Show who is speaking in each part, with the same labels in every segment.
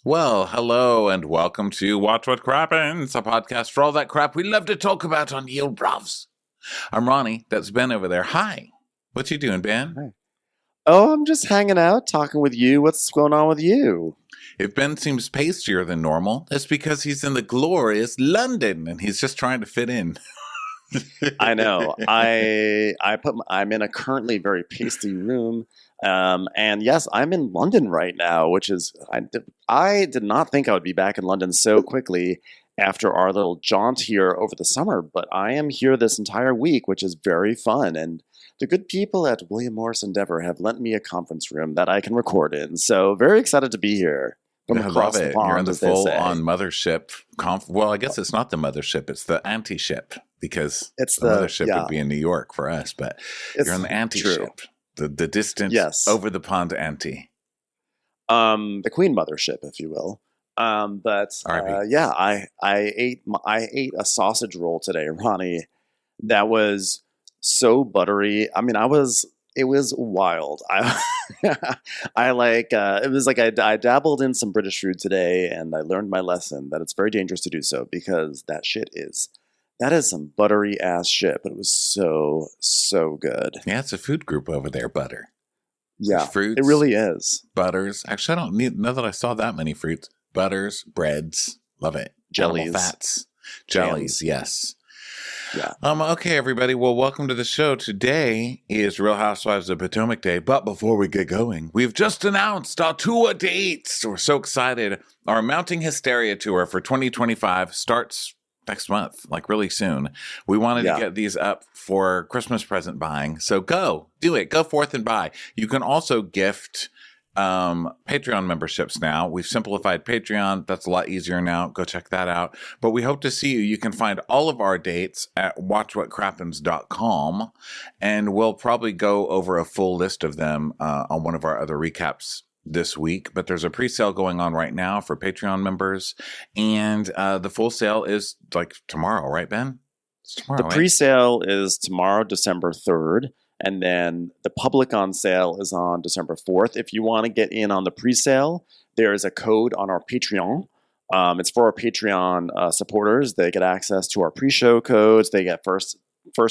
Speaker 1: Well, hello and welcome to Watch What Crappens, a podcast for all that crap we love to talk about on Yield Brovs. I'm Ronnie, that's Ben over there. Hi. What you doing, Ben?
Speaker 2: Hi. Oh, I'm just hanging out, talking with you. What's going on with you?
Speaker 1: If Ben seems pastier than normal, it's because he's in the glorious London and he's just trying to fit in.
Speaker 2: I know. I'm in a currently very pasty room. And yes, I'm in London right now, which is, I did not think I would be back in London so quickly after our little jaunt here over the summer, but I am here this entire week, which is very fun. And the good people at William Morris Endeavor have lent me a conference room that I can record in. So very excited to be here.
Speaker 1: I love it. You're in the full-on mothership. Well, I guess it's not the mothership. It's the anti-ship because
Speaker 2: it's
Speaker 1: the mothership would be in New York for us, but you're in the anti-ship. The distant, over the pond anti.
Speaker 2: The Queen Mothership, if you will. Yeah, I ate a sausage roll today, Ronnie. That was so buttery. I mean, it was wild. I dabbled in some British food today, and I learned my lesson that it's very dangerous to do so because that is some buttery ass shit, but it was so good.
Speaker 1: Yeah, it's a food group over there, butter.
Speaker 2: Yeah,
Speaker 1: fruits,
Speaker 2: it really is.
Speaker 1: Butters. Actually, I don't know that I saw that many fruits. Butters, breads, love it.
Speaker 2: Jellies,
Speaker 1: animal fats, jellies. Yes.
Speaker 2: Yeah.
Speaker 1: Okay, everybody. Well, welcome to the show. Today is Real Housewives of Potomac Day. But before we get going, we've just announced our tour dates. We're so excited. Our Mounting Hysteria tour for 2025 starts next month, like really soon. We wanted to get these up for Christmas present buying. So do it. Go forth and buy. You can also gift Patreon memberships now. We've simplified Patreon. That's a lot easier now. Go check that out. But we hope to see you. You can find all of our dates at watchwhatcrappens.com, and we'll probably go over a full list of them on one of our other recaps this week. But there's a pre-sale going on right now for Patreon members, and the full sale is like tomorrow, right, Ben? It's tomorrow,
Speaker 2: the pre-sale is tomorrow, December 3rd. And then the public on sale is on December 4th. If you want to get in on the pre-sale, there is a code on our Patreon. It's for our Patreon supporters. They get access to our pre-show codes. They get first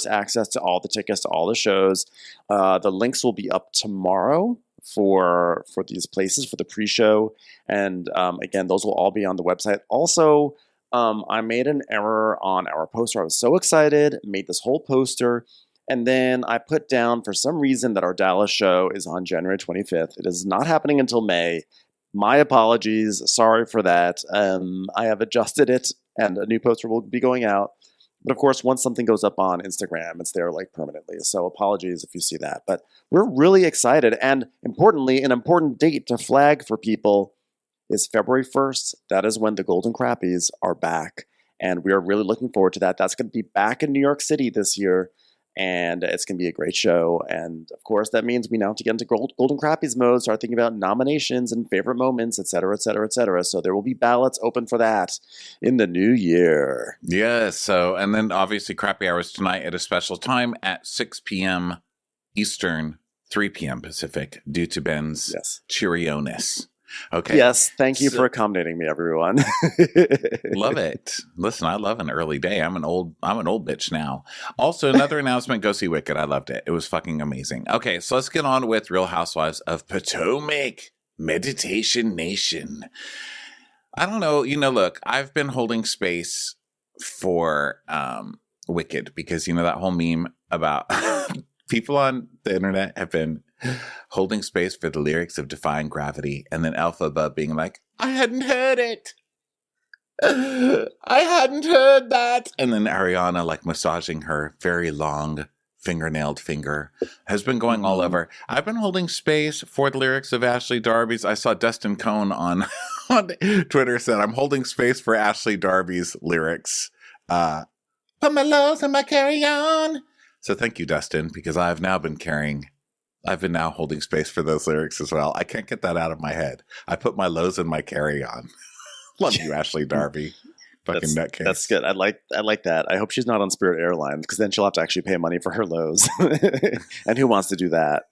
Speaker 2: access to all the tickets to all the shows. The links will be up tomorrow for these places for the pre-show. And again, those will all be on the website. Also, I made an error on our poster. I was so excited, made this whole poster. And then I put down, for some reason, that our Dallas show is on January 25th. It is not happening until May. My apologies. Sorry for that. I have adjusted it, and a new poster will be going out. But of course, once something goes up on Instagram, it's there like permanently. So apologies if you see that. But we're really excited. And importantly, an important date to flag for people is February 1st. That is when the Golden Crappies are back. And we are really looking forward to that. That's going to be back in New York City this year. And it's going to be a great show. And of course, that means we now have to get into Golden Crappies mode, start thinking about nominations and favorite moments, et cetera, et cetera, et cetera. So there will be ballots open for that in the new year.
Speaker 1: Yes. So, and then obviously Crappy Hours tonight at a special time at 6 p.m. Eastern, 3 p.m. Pacific, due to Ben's cheerioness. Okay.
Speaker 2: Yes. Thank you for accommodating me, everyone.
Speaker 1: Love it. Listen, I love an early day. I'm an old bitch now. Also, another announcement, go see Wicked. I loved it. It was fucking amazing. Okay, so let's get on with Real Housewives of Potomac, Meditation Nation. I don't know. Look, I've been holding space for Wicked because, that whole meme about people on the internet have been holding space for the lyrics of Defying Gravity, and then Elphaba being like, I hadn't heard it. I hadn't heard that. And then Ariana, like, massaging her very long fingernailed finger, has been going all over. I've been holding space for the lyrics of Ashley Darby's. I saw Dustin Cohn on Twitter said, I'm holding space for Ashley Darby's lyrics. Put my lows in my carry-on. So thank you, Dustin, because I've been now holding space for those lyrics as well. I can't get that out of my head. I put my lows in my carry-on. Love you, Ashley Darby. Fucking nutcase. That's
Speaker 2: good. I like that. I hope she's not on Spirit Airlines because then she'll have to actually pay money for her lows. And who wants to do that?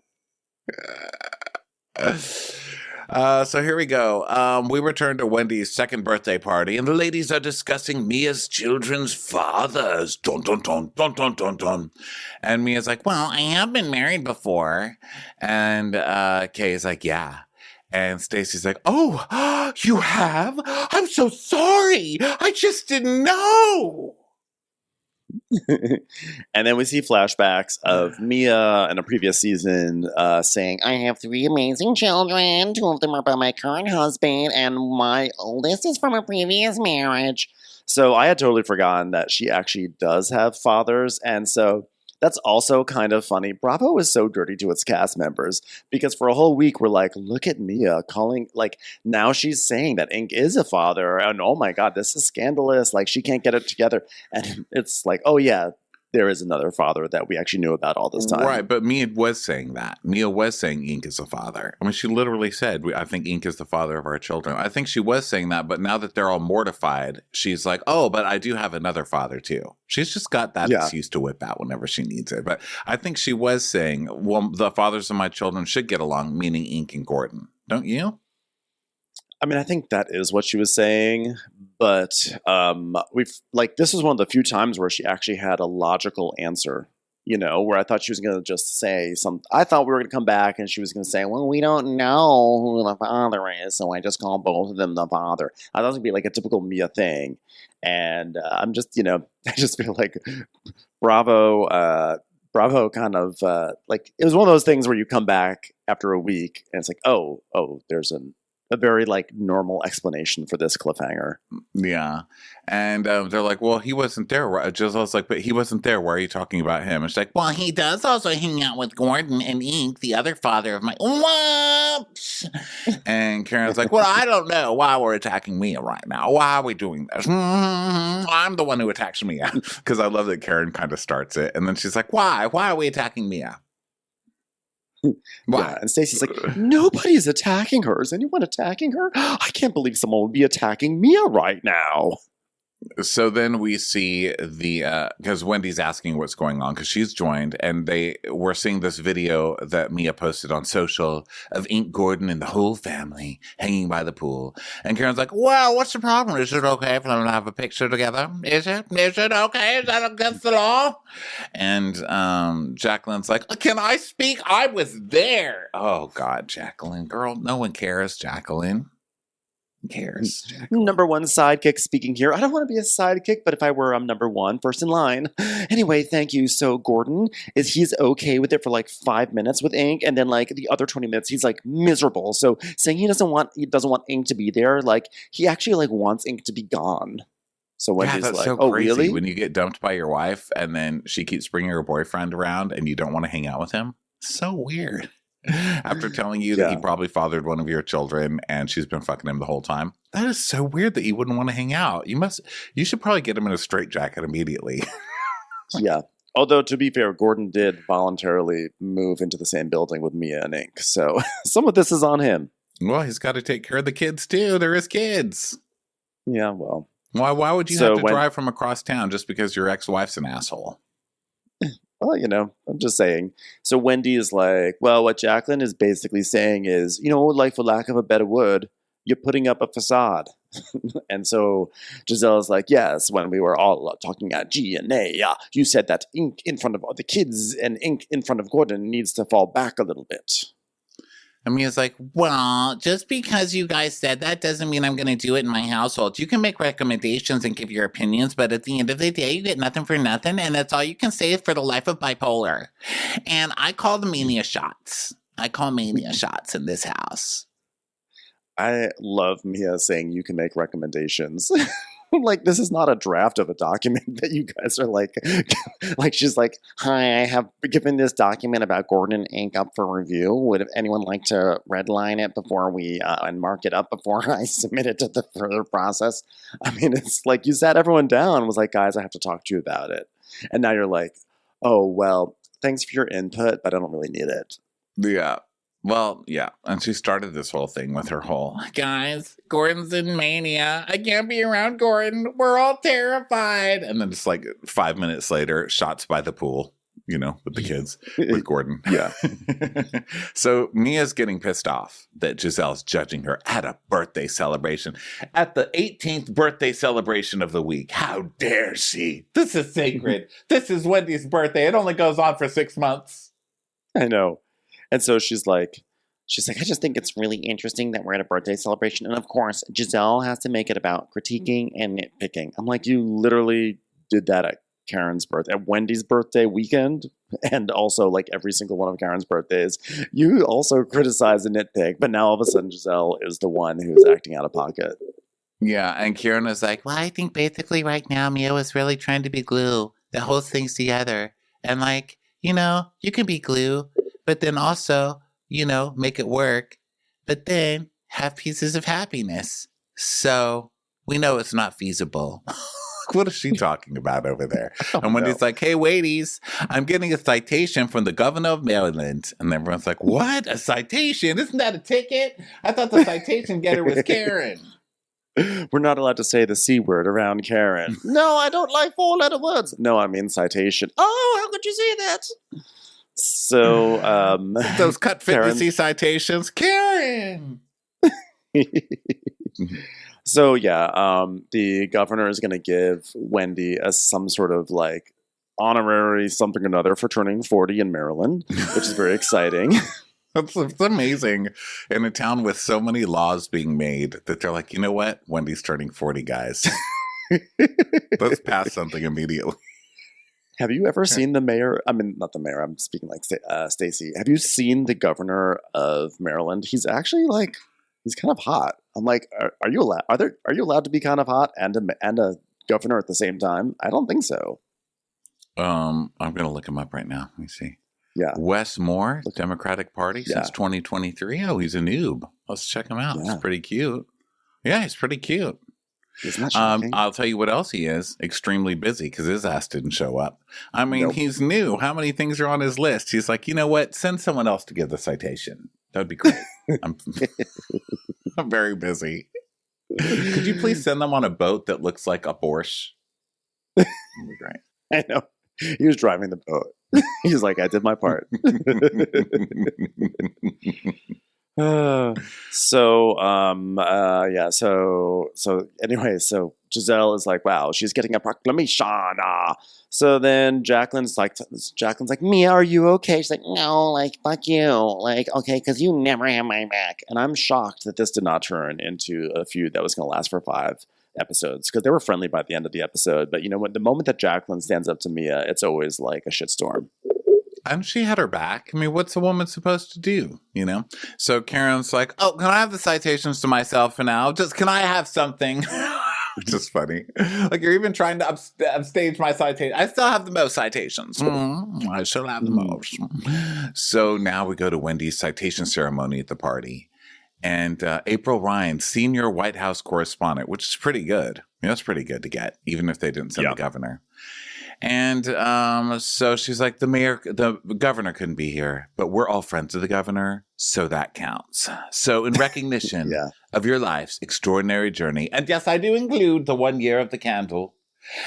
Speaker 1: So here we go. We return to Wendy's second birthday party, and the ladies are discussing Mia's children's fathers. Dun, dun, dun, dun, dun, dun, dun. And Mia's like, well, I have been married before. And Kay's like, yeah. And Stacy's like, oh, you have? I'm so sorry. I just didn't know.
Speaker 2: And then we see flashbacks of Mia in a previous season saying, I have 3 amazing children. 2 of them are by my current husband, and my oldest is from a previous marriage. So I had totally forgotten that she actually does have fathers. And so that's also kind of funny. Bravo is so dirty to its cast members because for a whole week we're like, look at Mia calling, like now she's saying that Ink is a father. And oh my God, this is scandalous. Like she can't get it together. And it's like, oh yeah, there is another father that we actually knew about all this time.
Speaker 1: Right, but Mia was saying that. Mia was saying Ink is a father. I mean, she literally said, I think Ink is the father of our children. I think she was saying that, but now that they're all mortified, she's like, oh, but I do have another father too. She's just got that excuse to whip out whenever she needs it. But I think she was saying, well, the fathers of my children should get along, meaning Ink and Gordon. Don't you?
Speaker 2: I mean, I think that is what she was saying, but this was one of the few times where she actually had a logical answer, you know, where I thought she was going to just say I thought we were going to come back and she was going to say, well, we don't know who the father is, so I just call both of them the father. I thought it was going to be like a typical Mia thing. And I'm just, you know, I just feel like Bravo kind of it was one of those things where you come back after a week and it's like, oh, there's a very like normal explanation for this cliffhanger.
Speaker 1: Yeah. And they're like, well, he wasn't there. Giselle's like, but he wasn't there. Why are you talking about him? And she's like, well, he does also hang out with Gordon and Ink, the other father of my whoops. And Karen's like, well, I don't know why we're attacking Mia right now. Why are we doing this? I'm the one who attacks Mia. Because I love that Karen kind of starts it. And then she's like, why? Why are we attacking Mia?
Speaker 2: Yeah, and Stacey's like, nobody's attacking her. Is anyone attacking her? I can't believe someone would be attacking Mia right now.
Speaker 1: So then we see because Wendy's asking what's going on because she's joined, and we're seeing this video that Mia posted on social of Ink, Gordon, and the whole family hanging by the pool. And Karen's like, well, what's the problem? Is it okay for them to have a picture together? Is it okay? Is that against the law? And Jacqueline's like, can I speak? I was there. Oh, God, Jacqueline. Girl, no one cares, Jacqueline. Cares. Jacqueline.
Speaker 2: Number 1 sidekick speaking here. I don't want to be a sidekick, but if I were, I'm number 1, first in line. Anyway, thank you. So Gordon he's okay with it for like 5 minutes with Ink, and then like the other 20 minutes he's like miserable. So saying he doesn't want Ink to be there, like he actually like wants Ink to be gone. So Wendy's
Speaker 1: that's
Speaker 2: like,
Speaker 1: so
Speaker 2: oh
Speaker 1: crazy.
Speaker 2: really?
Speaker 1: When you get dumped by your wife and then she keeps bringing her boyfriend around and you don't want to hang out with him, so weird. After telling you that he probably fathered one of your children and she's been fucking him the whole time. That is so weird that you wouldn't want to hang out. You should probably get him in a straitjacket immediately.
Speaker 2: Yeah. Although, to be fair, Gordon did voluntarily move into the same building with Mia and Ink. So some of this is on him.
Speaker 1: Well, he's got to take care of the kids too. They're his kids.
Speaker 2: Yeah, well.
Speaker 1: Why would you have to drive from across town just because your ex-wife's an asshole?
Speaker 2: Well, you know, I'm just saying. So Wendy is like, well, what Jacqueline is basically saying is, you know, like for lack of a better word, you're putting up a facade. And so Giselle is like, yes, when we were all talking at G and A, you said that Ink in front of the kids and Ink in front of Gordon needs to fall back a little bit.
Speaker 1: And Mia's like, well, just because you guys said that doesn't mean I'm going to do it in my household. You can make recommendations and give your opinions, but at the end of the day, you get nothing for nothing, and that's all you can say for the life of bipolar. And I call the mania shots. I call mania shots in this house.
Speaker 2: I love Mia saying you can make recommendations. Like, this is not a draft of a document that you guys are like she's like, hi, I have given this document about Gordon and Ink up for review. Would anyone like to redline it before we and mark it up before I submit it to the further process? I mean, it's like you sat everyone down and was like, guys, I have to talk to you about it. And now you're like, oh, well, thanks for your input, but I don't really need it.
Speaker 1: Yeah. Well, yeah. And she started this whole thing with her whole, guys, Gordon's in mania. I can't be around Gordon. We're all terrified. And then just like 5 minutes later, shots by the pool. with the kids, with Gordon.
Speaker 2: Yeah.
Speaker 1: So Mia's getting pissed off that Giselle's judging her at a birthday celebration. At the 18th birthday celebration of the week. How dare she? This is sacred. This is Wendy's birthday. It only goes on for 6 months.
Speaker 2: I know. And so she's like, I just think it's really interesting that we're at a birthday celebration. And of course, Giselle has to make it about critiquing and nitpicking. I'm like, you literally did that at Karen's birthday, at Wendy's birthday weekend, and also like every single one of Karen's birthdays. You also criticize and nitpick, but now all of a sudden Giselle is the one who's acting out of pocket.
Speaker 1: Yeah, and Kieran is like, well, I think basically right now Mia was really trying to be glue that holds things together. And like, you can be glue, but then also, make it work, but then have pieces of happiness. So we know it's not feasible. What is she talking about over there? And Wendy's like, hey, waities, I'm getting a citation from the governor of Maryland. And everyone's like, what? A citation? Isn't that a ticket? I thought the citation getter was Karen.
Speaker 2: We're not allowed to say the C word around Karen. No, I don't like 4-letter words. No, I mean citation. Oh, how could you say that? So,
Speaker 1: those cut fitnessy citations. Karen!
Speaker 2: So yeah, the governor is going to give Wendy some sort of like honorary something or another for turning 40 in Maryland, which is very exciting.
Speaker 1: It's amazing in a town with so many laws being made that they're like, you know what? Wendy's turning 40, guys. Let's pass something immediately.
Speaker 2: Have you ever seen the mayor? I mean, not the mayor. I'm speaking like Stacey. Have you seen the governor of Maryland? He's actually like, he's kind of hot. I'm like, are you allowed? Are you allowed to be kind of hot and a governor at the same time? I don't think so.
Speaker 1: I'm gonna look him up right now. Let me see.
Speaker 2: Yeah,
Speaker 1: Wes Moore, Democratic Party since 2023. Oh, he's a noob. Let's check him out. Yeah. He's pretty cute. Yeah, he's pretty cute. I'll tell you what else he is. Extremely busy because his ass didn't show up. I mean, He's new. How many things are on his list? He's like, you know what? Send someone else to give the citation. That would be great. I'm very busy. Could you please send them on a boat that looks like a Porsche? That would be great.
Speaker 2: I know. He was driving the boat. He's like, I did my part. So anyway, so Giselle is like, wow, she's getting a proclamation. So then Jacqueline's like, Mia, are you okay? She's like, no, like, fuck you. Like, okay, because you never have my back. And I'm shocked that this did not turn into a feud that was going to last for 5 episodes, because they were friendly by the end of the episode. But you know what? The moment that Jacqueline stands up to Mia, it's always like a shitstorm.
Speaker 1: And she had her back. I mean, what's a woman supposed to do, So Karen's like, oh, can I have the citations to myself for now? Can I have something? Which is funny. Like, you're even trying to upstage my citation. I still have the most citations. I still have the most. So now we go to Wendy's citation ceremony at the party. And April Ryan, senior White House correspondent, which is pretty good. That's pretty good to get, even if they didn't send the governor. And so she's like, the governor couldn't be here, but we're all friends of the governor, so that counts. So in recognition of your life's extraordinary journey, and yes, I do include the 1 year of the candle,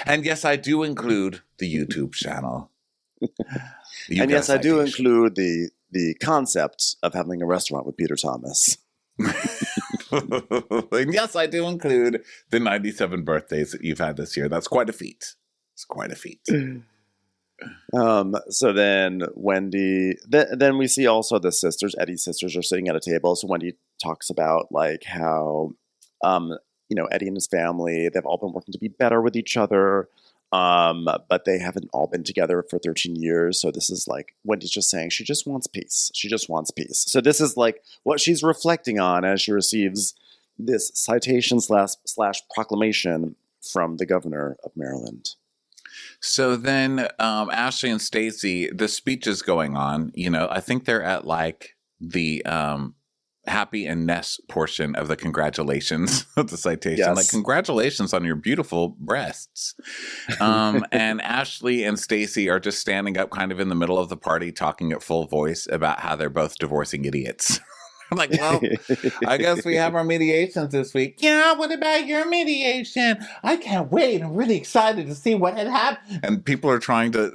Speaker 1: and yes, I do include the YouTube channel.
Speaker 2: And yes, I do include the concept of having a restaurant with Peter Thomas.
Speaker 1: And yes, I do include the 97 birthdays that you've had this year. That's quite a feat. It's quite a feat.
Speaker 2: So then Wendy, then we see also the sisters, Eddie's sisters, are sitting at a table. So Wendy talks about like how, Eddie and his family, they've all been working to be better with each other. But they haven't all been together for 13 years. So this is like, Wendy's just saying she just wants peace. She just wants peace. So this is like what she's reflecting on as she receives this citation slash proclamation from the governor of Maryland.
Speaker 1: So then Ashley and Stacey, the speech is going on. I think they're at like the Happy and Ness portion of the congratulations of the citation.
Speaker 2: Yes.
Speaker 1: Like, congratulations on your beautiful breasts. And Ashley and Stacey are just standing up kind of in the middle of the party talking at full voice about how they're both divorcing idiots. I'm like, well, I guess we have our mediations this week. Yeah, what about your mediation? I can't wait. I'm really excited to see what had happened. And people are trying to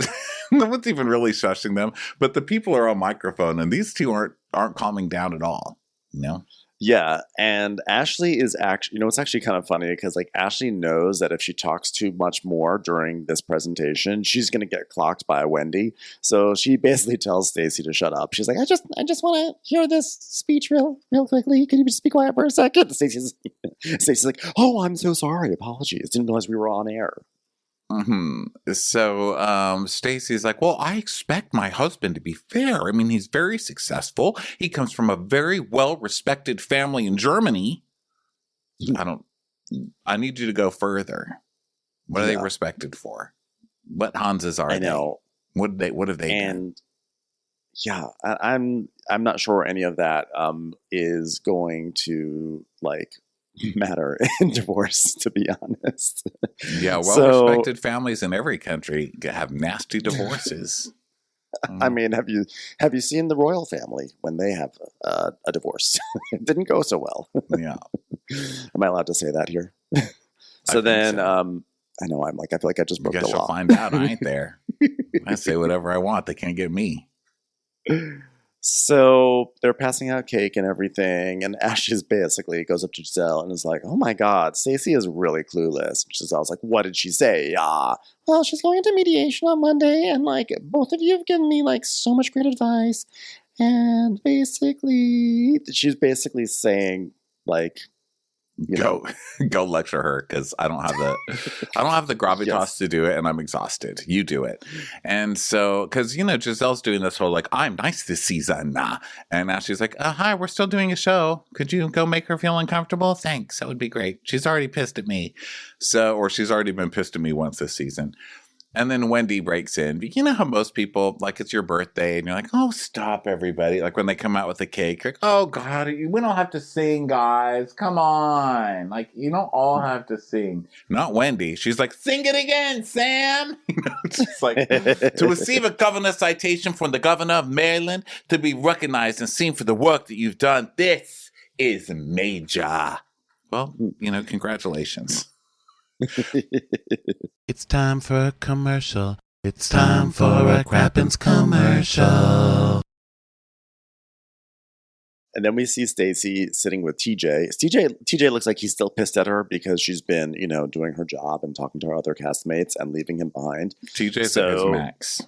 Speaker 1: No one's even really shushing them, but the people are on microphone, and these two aren't calming down at all. No.
Speaker 2: Yeah, and Ashley is actually, it's actually kind of funny because like Ashley knows that if she talks too much more during this presentation, she's going to get clocked by Wendy. So she basically tells Stacy to shut up. She's like, I just want to hear this speech real quickly. Can you just be quiet for a second? Stacy's like, oh, I'm so sorry. Apologies. Didn't realize we were on air.
Speaker 1: So Stacy's like, well, I expect my husband to be fair. I mean, he's very successful. He comes from a very well-respected family in Germany. I need you to go further. What are they respected for? What Hanses are they? I know. What have they done?
Speaker 2: Yeah, I'm not sure any of that is going to like matter in divorce, to be honest.
Speaker 1: Yeah, well-respected families in every country have nasty divorces.
Speaker 2: I mean, have you seen the royal family when they have a divorce? It didn't go so well.
Speaker 1: Yeah.
Speaker 2: Am I allowed to say that here? I know I feel like I just broke the law.
Speaker 1: Guess you'll find out. I ain't there. I say whatever I want. They can't get me.
Speaker 2: So they're passing out cake and everything, and Ashley basically goes up to Giselle and is like, oh my god, Stacey is really clueless. Giselle's like, what did she say? Well, she's going into mediation on Monday, and like both of you have given me like so much great advice, and basically she's basically saying like,
Speaker 1: go lecture her, because I don't have the gravitas to do it, and I'm exhausted. You do it. And so, because Giselle's doing this whole like, I'm nice this season, and Ashley's like, hi, we're still doing a show. Could you go make her feel uncomfortable? Thanks, that would be great. She's already pissed at me, or she's already been pissed at me once this season. And then Wendy breaks in. You know how most people, like, it's your birthday, and you're like, oh, stop, everybody. Like, when they come out with the cake, you're like, oh, God, we don't have to sing, guys. Come on. Like, you don't all have to sing. Not Wendy. She's like, sing it again, Sam. It's just like, to receive a governor citation from the governor of Maryland, to be recognized and seen for the work that you've done, this is major. Well, congratulations.
Speaker 3: It's time for a commercial. It's time for a Crappens commercial.
Speaker 2: And then we see Stacy sitting with TJ. TJ looks like he's still pissed at her because she's been, doing her job and talking to her other castmates and leaving him behind.
Speaker 1: TJ's at his max.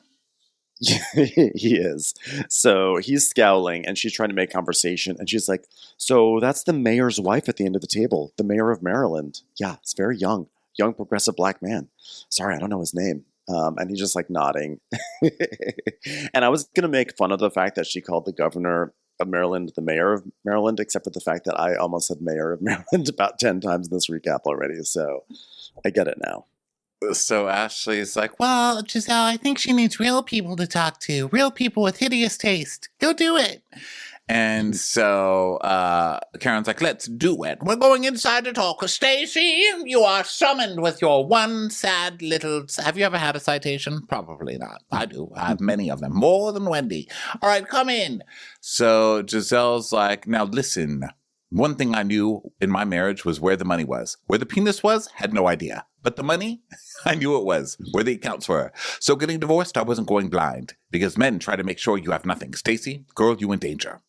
Speaker 2: He is. So he's scowling, and she's trying to make conversation, and she's like, so that's the mayor's wife at the end of the table, the mayor of Maryland. Yeah, it's very young progressive black man. Sorry, I don't know his name. And he's just like nodding. And I was going to make fun of the fact that she called the governor of Maryland the mayor of Maryland, except for the fact that I almost said mayor of Maryland about 10 times in this recap already. So I get it now.
Speaker 1: So Ashley is like,
Speaker 3: well, Giselle, I think she needs real people to talk to. Real people with hideous taste. Go do it.
Speaker 1: And so Karen's like, let's do it. We're going inside to talk. Stacy, you are summoned with your one sad little... Have you ever had a citation? Probably not. I do. I have many of them. More than Wendy. All right, come in. So Giselle's like, now listen. One thing I knew in my marriage was where the money was. Where the penis was, had no idea. But the money, I knew it was. Where the accounts were. So getting divorced, I wasn't going blind. Because men try to make sure you have nothing. Stacy, girl, you in danger.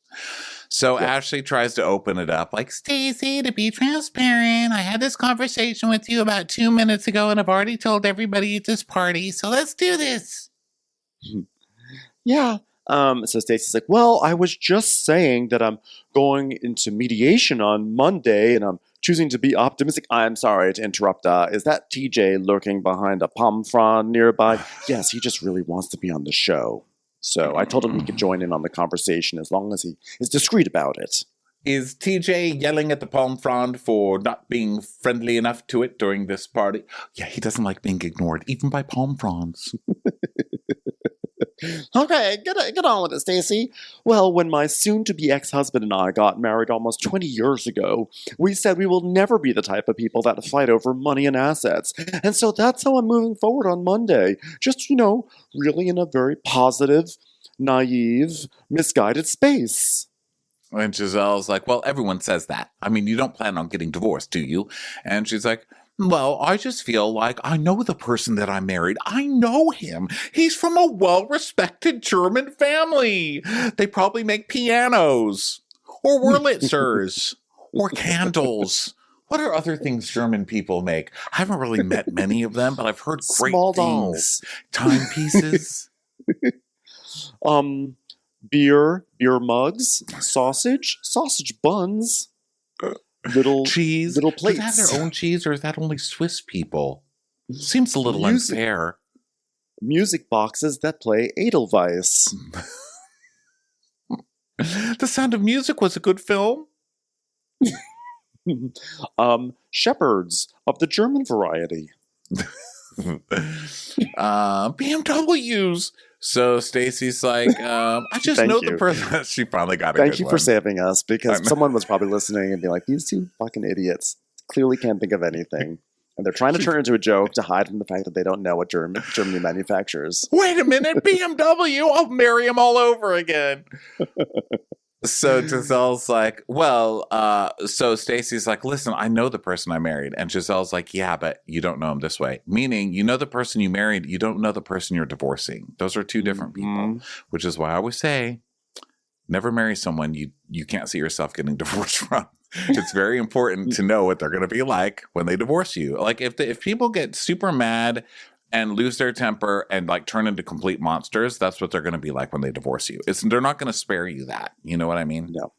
Speaker 1: So Ashley tries to open it up like,
Speaker 3: Stacy, to be transparent, I had this conversation with you about 2 minutes ago, and I've already told everybody at this party, so let's do this.
Speaker 2: Yeah. So Stacy's like, well, I was just saying that I'm going into mediation on Monday, and I'm choosing to be optimistic. I'm sorry to interrupt. Is that TJ lurking behind a palm frond nearby? Yes, he just really wants to be on the show. So I told him he could join in on the conversation as long as he is discreet about it.
Speaker 1: Is TJ yelling at the palm frond for not being friendly enough to it during this party? Yeah, he doesn't like being ignored, even by palm fronds.
Speaker 2: Okay, get on with it, Stacy. Well, when my soon-to-be ex-husband and I got married almost 20 years ago, we said we will never be the type of people that fight over money and assets. And so that's how I'm moving forward on Monday. Just, really in a very positive, naive, misguided space.
Speaker 1: And Giselle's like, well, everyone says that. I mean, you don't plan on getting divorced, do you? And she's like, Well, I just feel like I know the person that I married. I know him. He's from a well-respected German family. They probably make pianos or Wurlitzers or candles. What are other things German people make? I haven't really met many of them, but I've heard great
Speaker 2: Small
Speaker 1: things.
Speaker 2: dolls.
Speaker 1: Timepieces.
Speaker 2: Beer mugs, sausage buns,
Speaker 1: Cheese.
Speaker 2: little
Speaker 1: Do they have
Speaker 2: plates.
Speaker 1: their own cheese, or is that only Swiss people? Seems a little unfair.
Speaker 2: Music boxes that play Edelweiss.
Speaker 1: The Sound of Music was a good film.
Speaker 2: Shepherds of the German variety.
Speaker 1: BMWs. So Stacy's like, I just
Speaker 2: Thank
Speaker 1: know
Speaker 2: you.
Speaker 1: the person. She finally got a
Speaker 2: Thank
Speaker 1: good
Speaker 2: you
Speaker 1: one.
Speaker 2: for saving us, because
Speaker 1: I know.
Speaker 2: someone was probably listening and be like, these two fucking idiots clearly can't think of anything. And they're trying to turn it into a joke to hide from the fact that they don't know what Germany manufactures.
Speaker 1: Wait a minute, BMW. I'll marry him all over again. So Giselle's like, well, so Stacy's like, listen, I know the person I married. And Giselle's like, yeah, but you don't know him this way. Meaning, you know the person you married, you don't know the person you're divorcing. Those are two different people, which is why I always say, never marry someone you can't see yourself getting divorced from. It's very important to know what they're going to be like when they divorce you. Like if people get super mad and lose their temper and like turn into complete monsters, that's what they're going to be like when they divorce you. They're not going to spare you that. You know what I mean?
Speaker 2: No.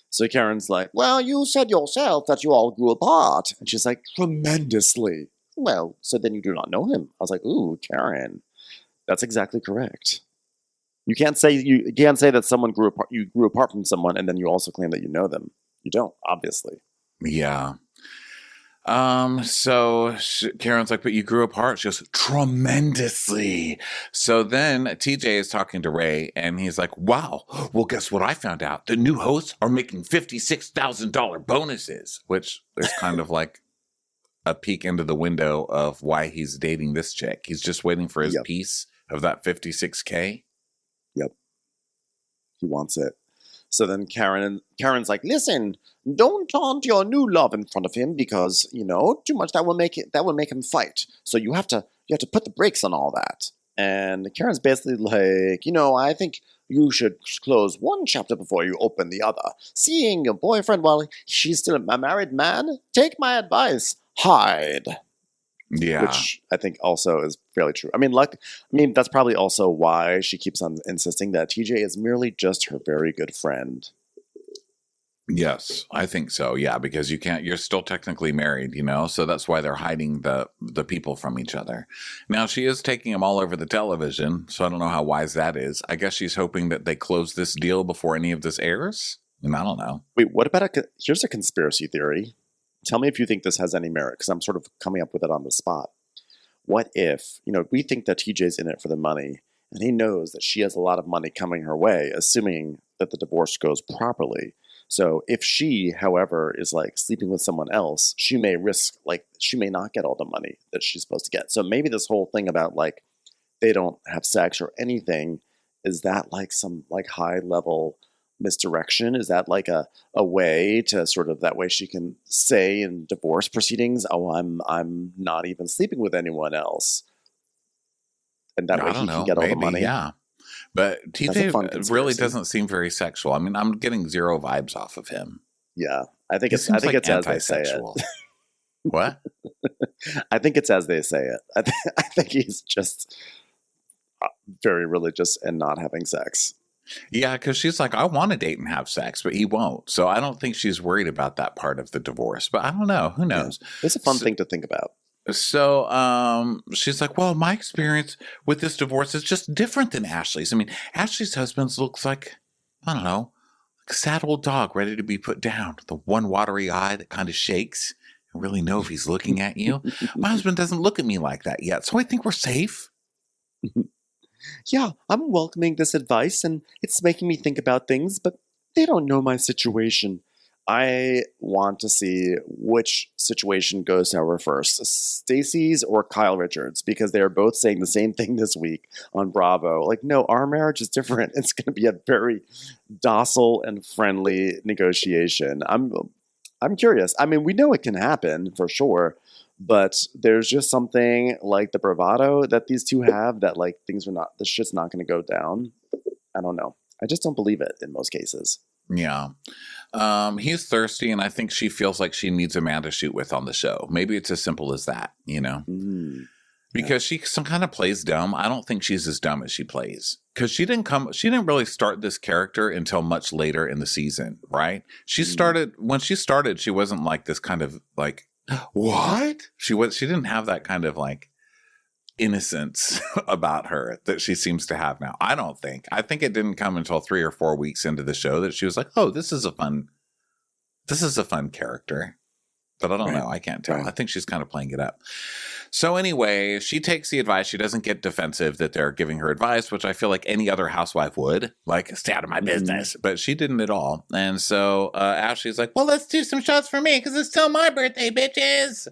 Speaker 2: So Karen's like, well, you said yourself that you all grew apart. And she's like, tremendously. Well, so then you do not know him. I was like, ooh, Karen, that's exactly correct. You can't say that someone grew apart. You grew apart from someone, and then you also claim that you know them. You don't, obviously.
Speaker 1: Yeah. Karen's like, but you grew apart. She goes, tremendously. So then TJ is talking to Ray, and he's like, wow, well, guess what I found out? The new hosts are making $56,000 bonuses, which is kind of like a peek into the window of why he's dating this chick. He's just waiting for his piece of that 56K.
Speaker 2: Yep. He wants it. So then Karen's like, listen, don't taunt your new love in front of him, because, too much that will make him fight. So you have to put the brakes on all that. And Karen's basically like, I think you should close one chapter before you open the other. Seeing your boyfriend while she's still a married man, take my advice, hide.
Speaker 1: Yeah.
Speaker 2: Which I think also is fairly true. I mean, that's probably also why she keeps on insisting that TJ is merely just her very good friend.
Speaker 1: Yes, I think so. Yeah, because you're still technically married, so that's why they're hiding the people from each other. Now, she is taking them all over the television, so I don't know how wise that is. I guess she's hoping that they close this deal before any of this airs. I don't know.
Speaker 2: Wait, what about here's a conspiracy theory. Tell me if you think this has any merit, because I'm sort of coming up with it on the spot. What if, we think that TJ's in it for the money, and he knows that she has a lot of money coming her way, assuming that the divorce goes properly. So if she, however, is like sleeping with someone else, she may not get all the money that she's supposed to get. So maybe this whole thing about like they don't have sex or anything, is that like some like high level misdirection? Is that like a way to sort of, that way she can say in divorce proceedings, oh, I'm not even sleeping with anyone else, and that way he can get all the money?
Speaker 1: Yeah. But TJ really doesn't seem very sexual. I mean, I'm getting zero vibes off of him.
Speaker 2: Yeah, I think it's as they say it.
Speaker 1: What?
Speaker 2: I think it's as they say it. I think he's just very religious and not having sex.
Speaker 1: Yeah, because she's like, I want to date and have sex, but he won't. So I don't think she's worried about that part of the divorce. But I don't know. Who knows?
Speaker 2: Yeah. It's a fun thing to think about.
Speaker 1: So she's like, well, my experience with this divorce is just different than Ashley's. I mean, Ashley's husband looks like, I don't know, like a sad old dog ready to be put down. The one watery eye that kind of shakes. I really know if he's looking at you. My husband doesn't look at me like that yet. So I think we're safe.
Speaker 2: Yeah, I'm welcoming this advice, and it's making me think about things, but they don't know my situation. I want to see which situation goes sour first, Stacy's or Kyle Richards, because they are both saying the same thing this week on Bravo. Like, no, our marriage is different. It's going to be a very docile and friendly negotiation. I'm curious. I mean, we know it can happen for sure, But there's just something like the bravado that these two have that like this shit's not going to go down. I don't know. I just don't believe it in most cases.
Speaker 1: Yeah. He's thirsty, and I think she feels like she needs a man to shoot with on the show. Maybe it's as simple as that, because she some kind of plays dumb. I don't think she's as dumb as she plays, because she didn't really start this character until much later in the season, right? She started she wasn't like this kind of like, what? She didn't have that kind of like innocence about her that she seems to have now. I think it didn't come until 3 or 4 weeks into the show that she was like, oh, this is a fun character. But I don't know. I can't tell. I think she's kind of playing it up. So anyway, she takes the advice. She doesn't get defensive that they're giving her advice, which I feel like any other housewife would. Like, stay out of my business. But she didn't at all. And so Ashley's like, well, let's do some shots for me because it's still my birthday, bitches.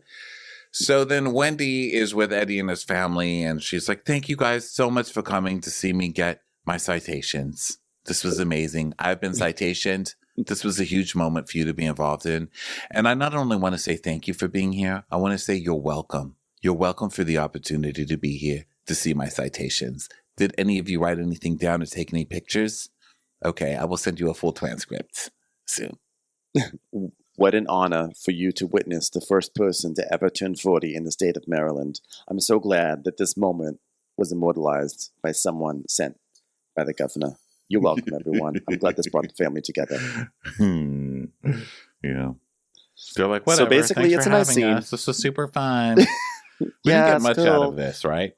Speaker 1: So then Wendy is with Eddie and his family, and she's like, thank you guys so much for coming to see me get my citations. This was amazing. I've been citationed. This was a huge moment for you to be involved in. And I not only want to say thank you for being here, I want to say you're welcome. You're welcome for the opportunity to be here to see my citations. Did any of you write anything down or take any pictures? Okay, I will send you a full transcript soon.
Speaker 2: What an honor for you to witness the first person to ever turn 40 in the state of Maryland. I'm so glad that this moment was immortalized by someone sent by the governor. You're welcome, everyone. I'm glad this brought the family together.
Speaker 1: Yeah. They're like, whatever.
Speaker 2: So basically,
Speaker 1: Thanks
Speaker 2: it's
Speaker 1: for
Speaker 2: a nice
Speaker 1: having
Speaker 2: scene.
Speaker 1: us. This was super fun. We didn't get much out of this, right?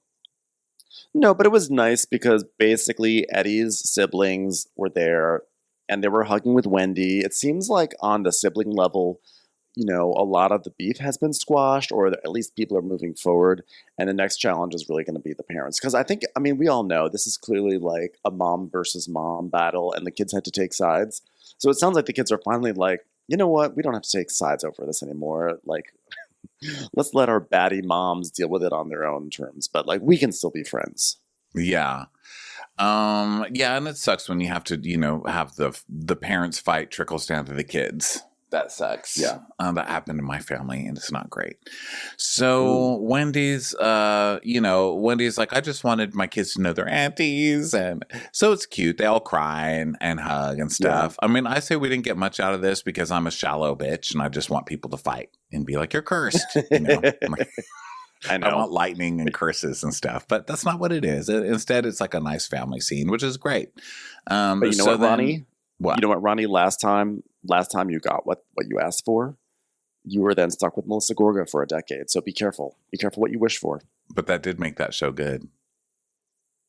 Speaker 2: No, but it was nice because basically Eddie's siblings were there and they were hugging with Wendy. It seems like on the sibling level, a lot of the beef has been squashed, or at least people are moving forward. And the next challenge is really going to be the parents. Because we all know this is clearly like a mom versus mom battle, and the kids had to take sides. So it sounds like the kids are finally like, you know what? We don't have to take sides over this anymore. Like, let's let our baddie moms deal with it on their own terms. But like, we can still be friends.
Speaker 1: Yeah. And it sucks when you have to, have the parents fight trickles down to the kids. That sucks.
Speaker 2: Yeah.
Speaker 1: That happened in my family, and it's not great. So Wendy's like, I just wanted my kids to know their aunties. And so it's cute. They all cry and hug and stuff. Yeah. I mean, I say we didn't get much out of this because I'm a shallow bitch and I just want people to fight and be like, you're cursed.
Speaker 2: I know.
Speaker 1: I want lightning and curses and stuff, but that's not what it is. Instead, it's like a nice family scene, which is great.
Speaker 2: But you know what, Ronnie?
Speaker 1: What?
Speaker 2: You know what, Ronnie? Last time you got what you asked for, you were then stuck with Melissa Gorga for a decade. So be careful. Be careful what you wish for.
Speaker 1: But that did make that show good.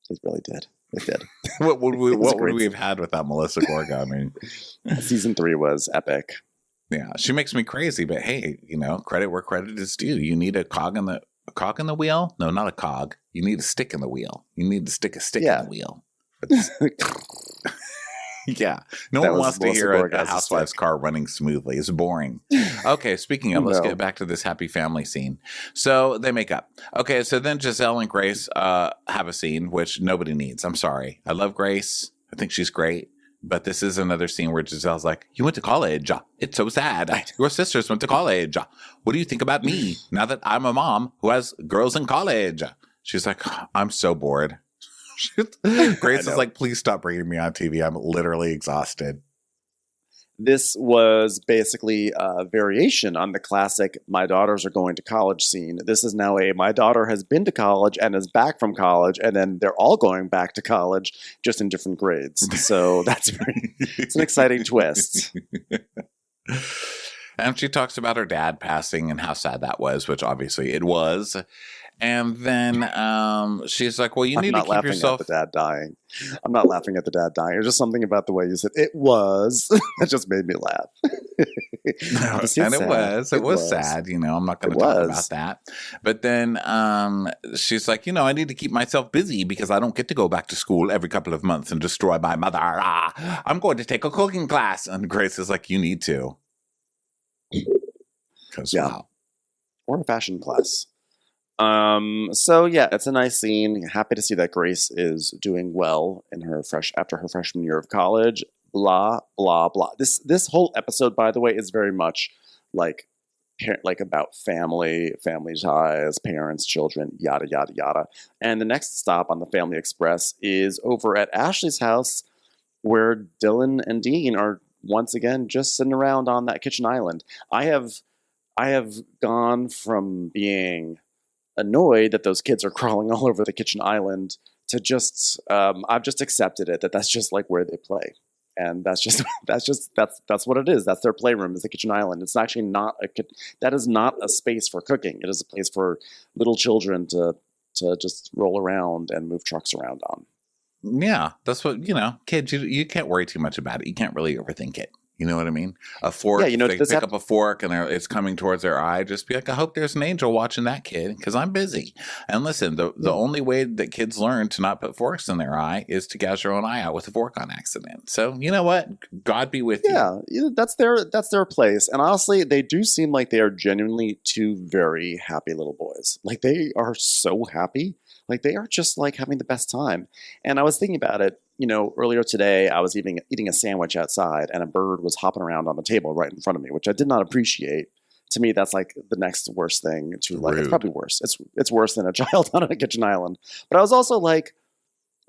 Speaker 2: It really did. It did.
Speaker 1: What would we have had without Melissa Gorga? I mean,
Speaker 2: season 3 was epic.
Speaker 1: Yeah, she makes me crazy. But hey, credit where credit is due. You need a cog in the wheel? No, not a cog. You need a stick in the wheel. You need to stick a stick in the wheel. Yeah. No one wants to hear a housewife's car running smoothly. It's boring. Okay, speaking of, let's get back to this happy family scene. So they make up. Okay, so then Giselle and Grace have a scene, which nobody needs. I'm sorry. I love Grace. I think she's great. But this is another scene where Giselle's like, you went to college. It's so sad. Your sisters went to college. What do you think about me now that I'm a mom who has girls in college? She's like, I'm so bored. Grace is like, please stop bringing me on TV. I'm literally exhausted.
Speaker 2: This was basically a variation on the classic "my daughters are going to college" scene. This is now my daughter has been to college and is back from college, and then they're all going back to college, just in different grades. So it's an exciting twist.
Speaker 1: And she talks about her dad passing and how sad that was, which obviously it was. And then she's like, well, you need to keep yourself...
Speaker 2: I'm not laughing at the dad dying. I'm not laughing at the dad dying. There's just something about the way you said it was. That just made me laugh.
Speaker 1: And it was sad. I'm not going to talk about that. But then she's like, I need to keep myself busy because I don't get to go back to school every couple of months and destroy my mother. I'm going to take a cooking class. And Grace is like, you need to. Wow.
Speaker 2: Or a fashion class. So yeah, it's a nice scene. Happy to see that Grace is doing well in after her freshman year of college. Blah blah blah. This whole episode, by the way, is very much like like about family ties, parents, children, yada yada yada. And the next stop on the Family Express is over at Ashley's house, where Dylan and Dean are once again just sitting around on that kitchen island. I have gone from being annoyed that those kids are crawling all over the kitchen island to just I've just accepted it, that's just like where they play. And that's what it is. That's their playroom, is the kitchen island. It's actually not that is not a space for cooking. It is a place for little children to just roll around and move trucks around on.
Speaker 1: Yeah, that's what, kids, you can't worry too much about it. You can't really overthink it. You know what I mean? A fork, they pick up a fork and it's coming towards their eye. Just be like, I hope there's an angel watching that kid because I'm busy. And listen, the only way that kids learn to not put forks in their eye is to gouge their own eye out with a fork on accident. So you know what? God be with you.
Speaker 2: Yeah, that's their place. And honestly, they do seem like they are genuinely two very happy little boys. Like they are so happy. Like they are just like having the best time. And I was thinking about it, earlier today, I was eating a sandwich outside and a bird was hopping around on the table right in front of me, which I did not appreciate. To me, that's like the next worst thing to like. It's probably worse. It's worse than a child on a kitchen island. But I was also like,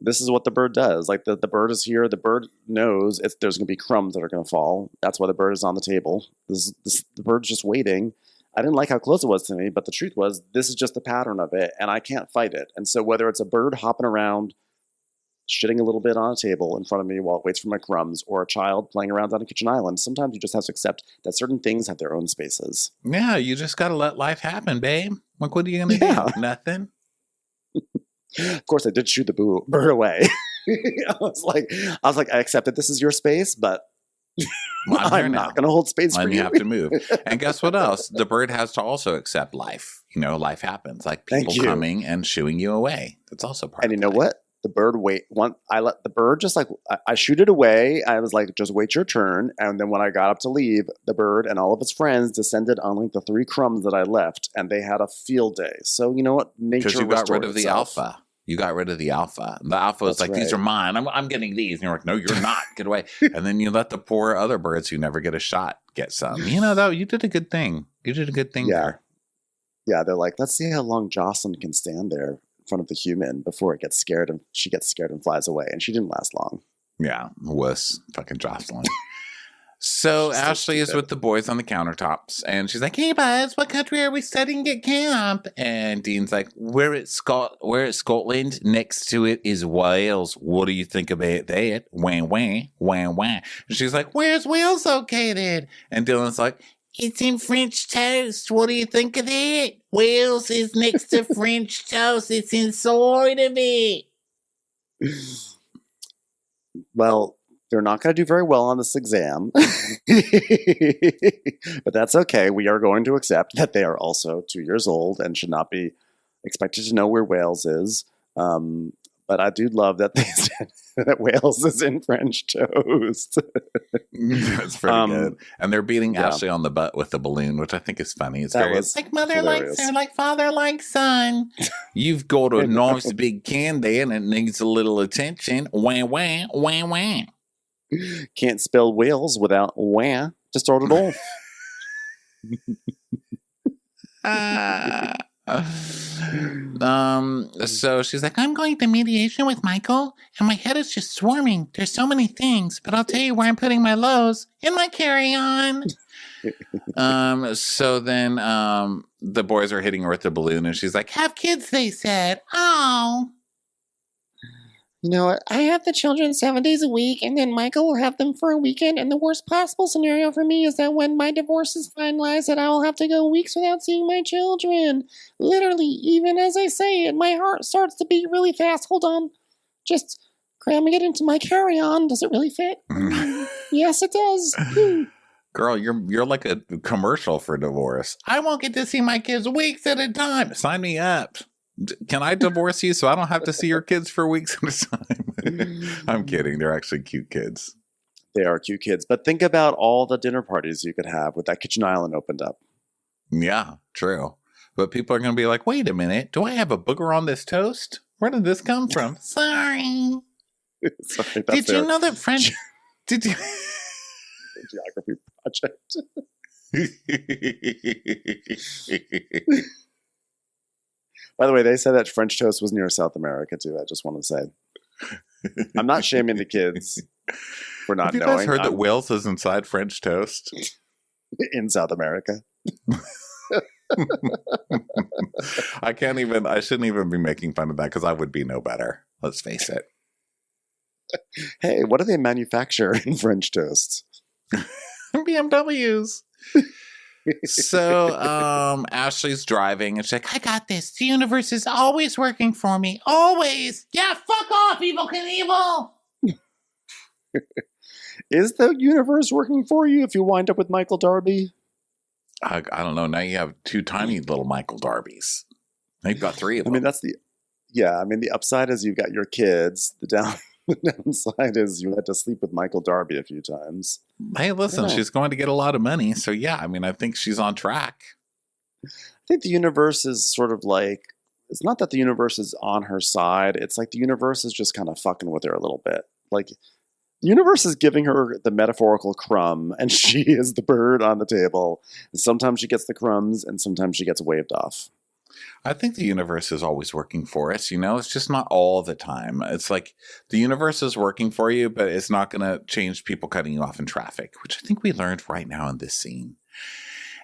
Speaker 2: this is what the bird does. Like the bird is here. The bird knows there's going to be crumbs that are going to fall. That's why the bird is on the table. The bird's just waiting. I didn't like how close it was to me, but the truth was, this is just the pattern of it, and I can't fight it. And so whether it's a bird hopping around, shitting a little bit on a table in front of me while it waits for my crumbs, or a child playing around on a kitchen island, sometimes you just have to accept that certain things have their own spaces.
Speaker 1: Yeah, you just got to let life happen, babe. Like, what are you going to do? Nothing?
Speaker 2: Of course, I did shoot the bird away. I was like, I accept that this is your space, but I'm not going to hold space for you.
Speaker 1: You have to move. And guess what else? The bird has to also accept life. Life happens. Like people coming and shooing you away. That's also part of it. And
Speaker 2: you know what? The bird I let the bird just like, I shoot it away. I was like, just wait your turn. And then when I got up to leave, the bird and all of its friends descended on like the 3 crumbs that I left. And they had a field day. So you know what? Nature
Speaker 1: because you got rid of the alpha. You got rid of the alpha. The alpha was like, these are mine. I'm getting these. And you're like, no, you're not. Get away. And then you let the poor other birds who never get a shot get some. Though, you did a good thing. You did a good thing there.
Speaker 2: Yeah, they're like, let's see how long Jocelyn can stand there in front of the human before it gets scared and she gets scared and flies away. And she didn't last long.
Speaker 1: Yeah, wuss. Fucking Jocelyn. So Ashley is with the boys on the countertops, and she's like, "Hey, buzz, what country are we studying at camp?" And Dean's like, "We're at Scotland. Next to it is Wales. What do you think about that? Wah, wah, wah, wah." And she's like, "Where's Wales located?" And Dylan's like, "It's in French toast. What do you think of that? Wales is next to French toast. It's inside of it."
Speaker 2: Well, they're not going to do very well on this exam, but that's okay. We are going to accept that they are also 2 years old and should not be expected to know where Wales is. But I do love that they said that Wales is in French toast.
Speaker 1: That's pretty good. And they're beating Ashley on the butt with the balloon, which I think is funny. It's very
Speaker 3: like mother likes her, like father likes son.
Speaker 1: You've got a nice big candy and it needs a little attention. Wah, wah, wah, wah.
Speaker 2: Can't spell Wales without wah to start it off.
Speaker 3: So she's like, "I'm going to mediation with Michael, and my head is just swarming. There's so many things, but I'll tell you where I'm putting my lows in my carry-on."
Speaker 1: So then the boys are hitting her with the balloon, and she's like,
Speaker 3: "Have kids," they said. "Oh.
Speaker 4: You know what? I have the children 7 days a week, and then Michael will have them for a weekend. And the worst possible scenario for me is that when my divorce is finalized, that I will have to go weeks without seeing my children. Literally, even as I say it, my heart starts to beat really fast. Hold on. Just cramming it into my carry-on. Does it really fit? Yes, it does.
Speaker 1: "Girl, you're like a commercial for divorce. I won't get to see my kids weeks at a time. Sign me up. Can I divorce you so I don't have to see your kids for weeks at a time?" I'm kidding. They're actually cute kids.
Speaker 2: They are cute kids. But think about all the dinner parties you could have with that kitchen island opened up.
Speaker 1: Yeah, true. But people are going to be like, "Wait a minute. Do I have a booger on this toast? Where did this come from?"
Speaker 3: Sorry.
Speaker 2: Sorry,
Speaker 3: Did you know that French... Did you...
Speaker 2: Geography project. By the way, they said that French toast was near South America too. I just want to say, I'm not shaming the kids for not
Speaker 1: Have you
Speaker 2: knowing.
Speaker 1: guys heard that Wales is inside French toast?
Speaker 2: In South America.
Speaker 1: I shouldn't even be making fun of that because I would be no better. Let's face it.
Speaker 2: Hey, what do they manufacture in French toast?
Speaker 3: BMWs.
Speaker 1: So, Ashley's driving and she's like,
Speaker 3: I got this. The universe is always working for me. Always. Yeah, fuck off, Evil Knievel.
Speaker 2: Is the universe working for you if you wind up with Michael Darby?
Speaker 1: I don't know. Now you have two tiny little Michael Darbys. Now you've got three of them.
Speaker 2: I mean, the upside is you've got your kids. The downside is you had to sleep with Michael Darby a few times.
Speaker 1: Hey, listen,
Speaker 2: Yeah.
Speaker 1: she's going to get a lot of money. So, yeah, I mean, I think she's on track.
Speaker 2: I think the universe is sort of like, it's not that the universe is on her side. It's like the universe is just kind of fucking with her a little bit. Like, the universe is giving her the metaphorical crumb, and she is the bird on the table. And sometimes she gets the crumbs, and sometimes she gets waved off.
Speaker 1: I think the universe is always working for us. You know, it's just not all the time. It's like the universe is working for you, but it's not going to change people cutting you off in traffic, which I think we learned right now in this scene.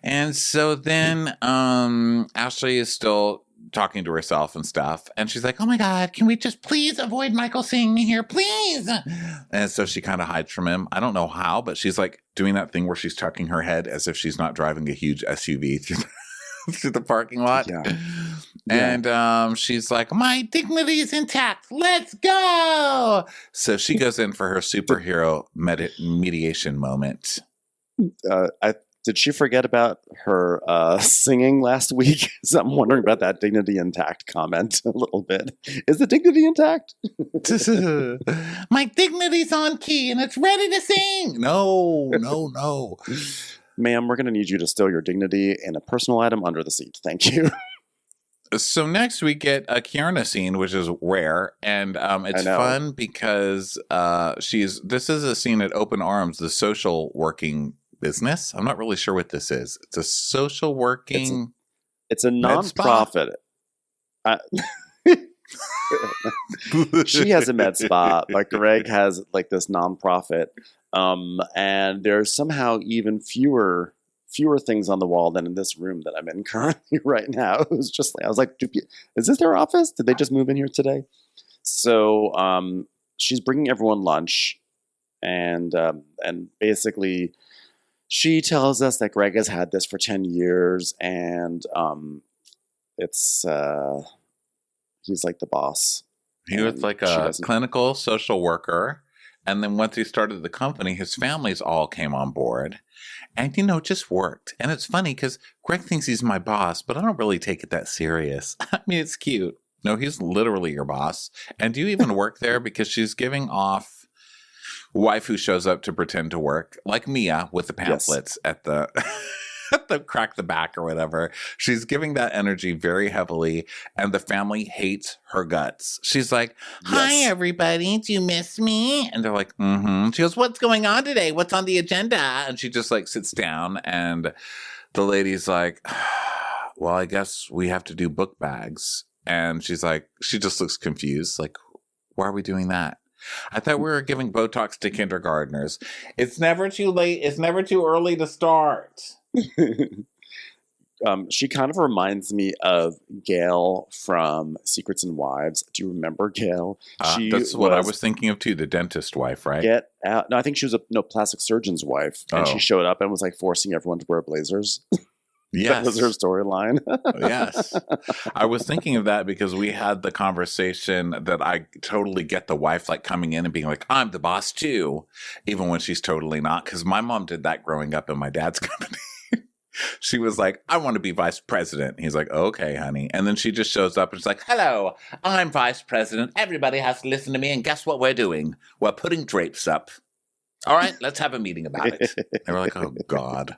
Speaker 1: And so then Ashley is still talking to herself and stuff. And she's like, oh my God, can we just please avoid Michael seeing me here? Please. And so she kind of hides from him. I don't know how, but she's like doing that thing where she's tucking her head as if she's not driving a huge SUV through the parking lot.
Speaker 2: Yeah.
Speaker 1: And she's like, my dignity is intact. Let's go. So she goes in for her superhero mediation moment.
Speaker 2: Did she forget about her singing last week? So I'm wondering about that dignity intact comment a little bit. Is the dignity intact?
Speaker 3: My dignity's on key and it's ready to sing.
Speaker 1: No.
Speaker 2: Ma'am, we're going to need you to stow your dignity in a personal item under the seat. Thank you.
Speaker 1: So next we get a Kiera scene, which is rare, and it's fun because this is a scene at Open Arms, the social working business. I'm not really sure what this is. It's a social working.
Speaker 2: It's a nonprofit. She has a med spa, but Greg has like this nonprofit, and there's somehow even fewer things on the wall than in this room that I'm in currently right now. It was just like, I was like, is this their office? Did they just move in here today? So she's bringing everyone lunch, and basically she tells us that Greg has had this for 10 years, and it's he's like the boss.
Speaker 1: He was like a clinical social worker. And then once he started the company, his families all came on board. And, it just worked. And it's funny because Greg thinks he's my boss, but I don't really take it that serious. I mean, it's cute. No, he's literally your boss. And do you even work there? Because she's giving off wife who shows up to pretend to work, like Mia with the pamphlets at the crack the back or whatever. She's giving that energy very heavily, and the family hates her guts. She's like, hi, everybody. Do you miss me? And they're like, mm-hmm. She goes, what's going on today? What's on the agenda? And she just like sits down, and the lady's like, well, I guess we have to do book bags. And she's like, she just looks confused. Like, why are we doing that? I thought we were giving Botox to kindergartners. It's never too late. It's never too early to start.
Speaker 2: She kind of reminds me of Gail from Secrets and Wives. Do you remember Gail?
Speaker 1: That's what I was thinking of too. The dentist wife, right?
Speaker 2: Get out. No, I think she was a plastic surgeon's wife, and she showed up and was like forcing everyone to wear blazers.
Speaker 1: Yes.
Speaker 2: That was her storyline.
Speaker 1: Yes. I was thinking of that because we had the conversation that I totally get the wife like coming in and being like, I'm the boss too, even when she's totally not. Because my mom did that growing up in my dad's company. She was like, I want to be vice president. He's like, okay, honey. And then she just shows up and she's like, hello, I'm vice president. Everybody has to listen to me. And guess what we're doing? We're putting drapes up. All right, let's have a meeting about it. They were like, oh, God.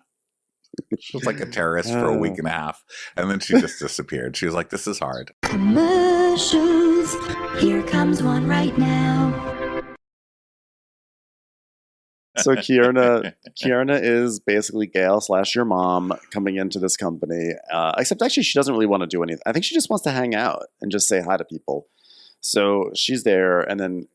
Speaker 1: She was like a terrorist for a week and a half. And then she just disappeared. She was like, this is hard.
Speaker 5: Commercials. Here comes one right now.
Speaker 2: So Kierna is basically Gail / your mom coming into this company. Except actually, she doesn't really want to do anything. I think she just wants to hang out and just say hi to people. So she's there, and then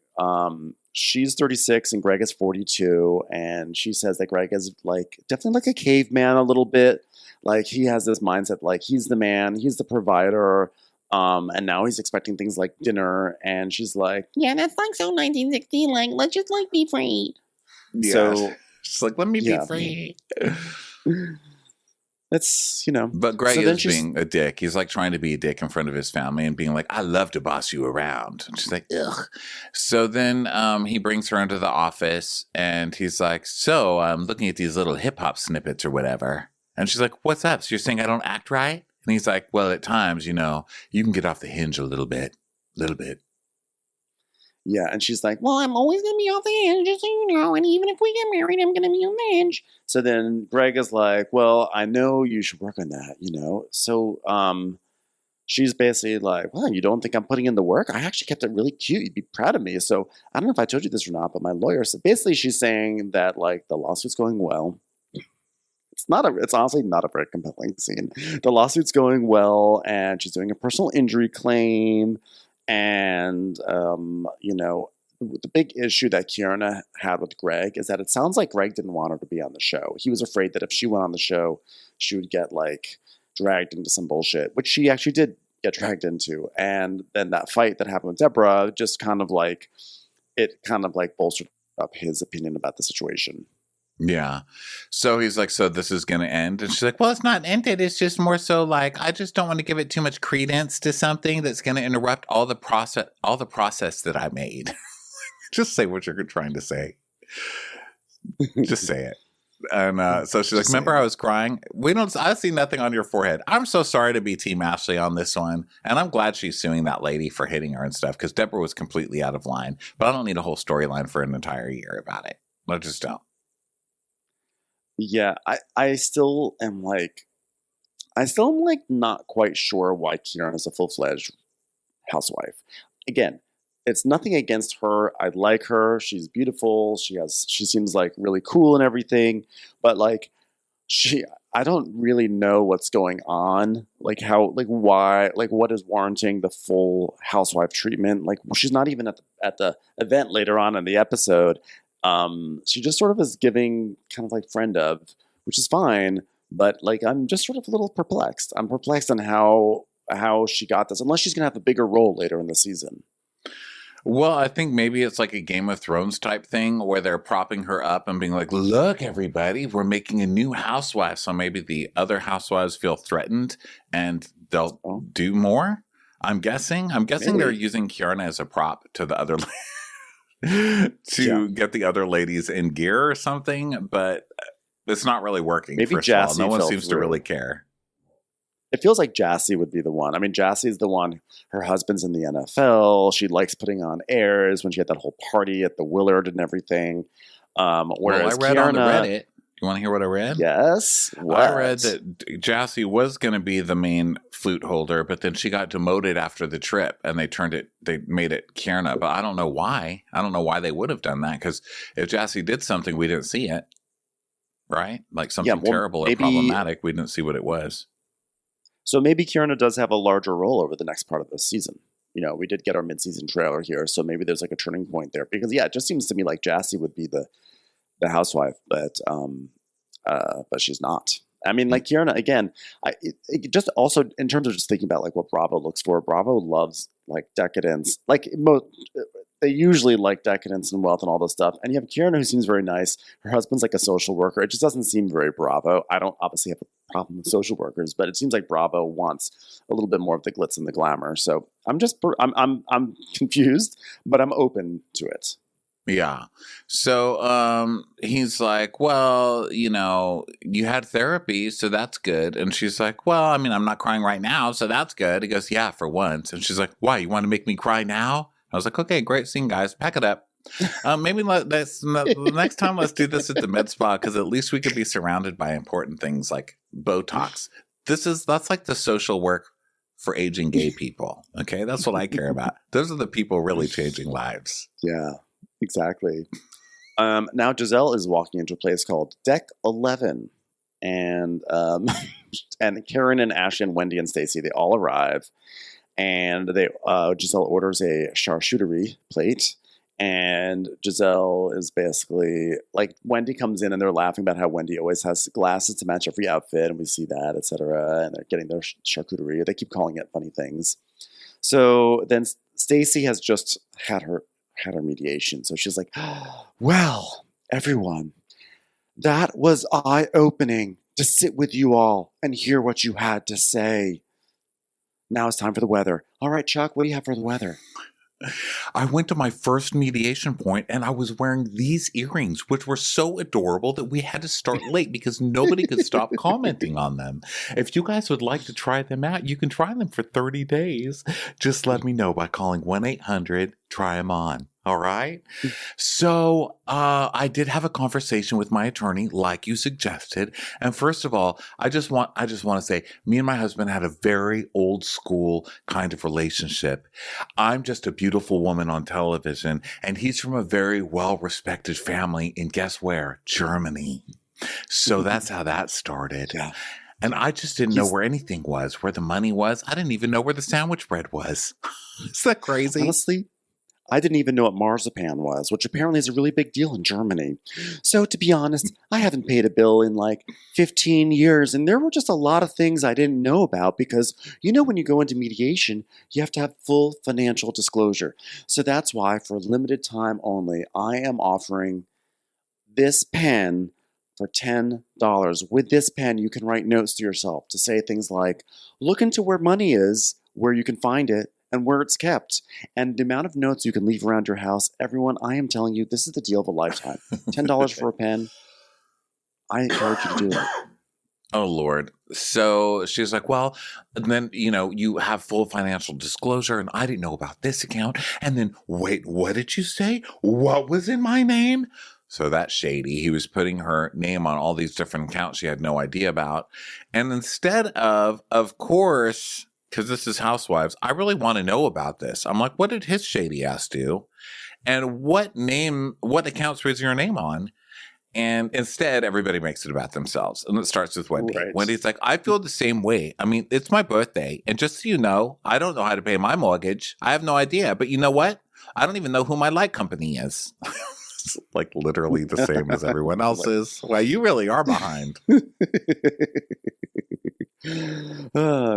Speaker 2: she's 36 and Greg is 42, and she says that Greg is like definitely like a caveman a little bit. Like he has this mindset like he's the man, he's the provider. And now he's expecting things like dinner, and she's like,
Speaker 4: Yeah, that's like so 1960. Like, let's just like be free.
Speaker 1: Yeah.
Speaker 2: So
Speaker 1: She's like, let me
Speaker 2: yeah.
Speaker 1: be free.
Speaker 2: It's,
Speaker 1: But Greg
Speaker 2: so then
Speaker 1: is being a dick. He's like trying to be a dick in front of his family and being like, I love to boss you around. And she's like, ugh. So then he brings her into the office and he's like, so I'm looking at these little hip hop snippets or whatever. And she's like, what's up? So you're saying I don't act right? And he's like, well, at times, you can get off the hinge a little bit.
Speaker 2: yeah. And she's like,
Speaker 4: Well, I'm always going to be off the edge, just so you know. And even if we get married, I'm going to be on the edge.
Speaker 2: so then Greg is like, well, I know you should work on that, So she's basically like, well, you don't think I'm putting in the work? I actually kept it really cute. You'd be proud of me. So I don't know if I told you this or not, but my lawyer said basically she's saying that like the lawsuit's going well. It's honestly not a very compelling scene. The lawsuit's going well, and she's doing a personal injury claim. And, the big issue that Kiera had with Greg is that it sounds like Greg didn't want her to be on the show. He was afraid that if she went on the show, she would get like dragged into some bullshit, which she actually did get dragged into. And then that fight that happened with Deborah just kind of like bolstered up his opinion about the situation.
Speaker 1: Yeah. So he's like, so this is going to end? And she's like, well, it's not ended. It's just more so like, I just don't want to give it too much credence to something that's going to interrupt all the process that I made. Just say what you're trying to say. Just say it. And so she's like, remember I was crying? I see nothing on your forehead. I'm so sorry to be Team Ashley on this one. And I'm glad she's suing that lady for hitting her and stuff because Deborah was completely out of line. But I don't need a whole storyline for an entire year about it. I just don't.
Speaker 2: Yeah, I still am like not quite sure why Kiera is a full-fledged housewife. Again, it's nothing against her. I like her. She's beautiful. She seems like really cool and everything. But like I don't really know what's going on. Like how, like why, like what is warranting the full housewife treatment? Like she's not even at the event later on in the episode. She just sort of is giving kind of like friend of, which is fine, but like I'm just sort of a little perplexed. I'm perplexed on how she got this, unless she's gonna have a bigger role later in the season.
Speaker 1: Well, I think maybe it's like a Game of Thrones type thing where they're propping her up and being like, look, everybody, we're making a new housewife. So maybe the other housewives feel threatened and they'll do more. I'm guessing maybe. They're using Kiera as a prop to the other get the other ladies in gear or something, but it's not really working.
Speaker 2: Maybe
Speaker 1: Jassy, no one seems to really care.
Speaker 2: It feels like Jassy would be the one. I mean, Jassy's the one. Her husband's in the NFL. She likes putting on airs when she had that whole party at the Willard and everything. Whereas
Speaker 1: I read
Speaker 2: Kiera,
Speaker 1: on the Reddit. You want to hear what I read?
Speaker 2: Yes.
Speaker 1: I read that Jassy was going to be the main flute holder, but then she got demoted after the trip, and they made it Kiera. But I don't know why. I don't know why they would have done that, because if Jassy did something, we didn't see it, right? Like something terrible or problematic, we didn't see what it was.
Speaker 2: So maybe Kiera does have a larger role over the next part of the season. We did get our mid-season trailer here, so maybe there's like a turning point there. Because it just seems to me like Jassy would be the housewife, but she's not. I mean, like Kiera, again, it just also in terms of just thinking about like what Bravo looks for. Bravo loves like decadence. Like they usually like decadence and wealth and all this stuff. And you have Kiera who seems very nice. Her husband's like a social worker. It just doesn't seem very Bravo. I don't obviously have a problem with social workers, but it seems like Bravo wants a little bit more of the glitz and the glamour. So I'm confused, but I'm open to it.
Speaker 1: Yeah. So he's like, well, you had therapy, so that's good. And she's like, well, I mean, I'm not crying right now, so that's good. He goes, yeah, for once. And she's like, why? You want to make me cry now? I was like, okay, great scene, guys. Pack it up. Maybe the next time let's do this at the med spa, because at least we could be surrounded by important things like Botox. That's like the social work for aging gay people. Okay, that's what I care about. Those are the people really changing lives.
Speaker 2: Yeah, exactly. Now Giselle is walking into a place called Deck 11. And and Karen and Ashley and Wendy and Stacy, they all arrive. And Giselle orders a charcuterie plate. And Giselle is basically like, Wendy comes in and they're laughing about how Wendy always has glasses to match every outfit, and we see that, etc. And they're getting their charcuterie. They keep calling it funny things. So then Stacy has just had her mediation. So she's like, well, everyone, that was eye-opening to sit with you all and hear what you had to say. Now it's time for the weather. All right, Chuck, what do you have for the weather?
Speaker 1: I went to my first mediation point and I was wearing these earrings, which were so adorable that we had to start late because nobody could stop commenting on them. If you guys would like to try them out, you can try them for 30 days. Just let me know by calling 1-800-TRY-'EM-ON. All right. So I did have a conversation with my attorney, like you suggested. And first of all, I just want to say, me and my husband had a very old school kind of relationship. I'm just a beautiful woman on television, and he's from a very well-respected family in, guess where? Germany. So that's how that started.
Speaker 2: Yeah.
Speaker 1: And I just didn't know where anything was, where the money was. I didn't even know where the sandwich bread was. Is that crazy?
Speaker 2: Honestly, I didn't even know what marzipan was, which apparently is a really big deal in Germany. So to be honest, I haven't paid a bill in like 15 years, and there were just a lot of things I didn't know about because, when you go into mediation, you have to have full financial disclosure. So that's why, for a limited time only, I am offering this pen for $10. With this pen, you can write notes to yourself to say things like, look into where money is, where you can find it, and where it's kept, and the amount of notes you can leave around your house. Everyone, I am telling you, this is the deal of a lifetime. $10 for a pen. I encourage you to do it.
Speaker 1: Oh, Lord. So she's like, well, and then, you have full financial disclosure, and I didn't know about this account. And then, wait, what did you say? What was in my name? So that's shady. He was putting her name on all these different accounts she had no idea about. And instead of course, because this is Housewives, I really want to know about this. I'm like, what did his shady ass do? And what accounts was your name on? And instead, everybody makes it about themselves. And it starts with Wendy.
Speaker 2: Right.
Speaker 1: Wendy's like, I feel the same way. I mean, it's my birthday. And just so you know, I don't know how to pay my mortgage. I have no idea. But you know what? I don't even know who my light company is. It's like literally the same as everyone else's. Well, you really are behind.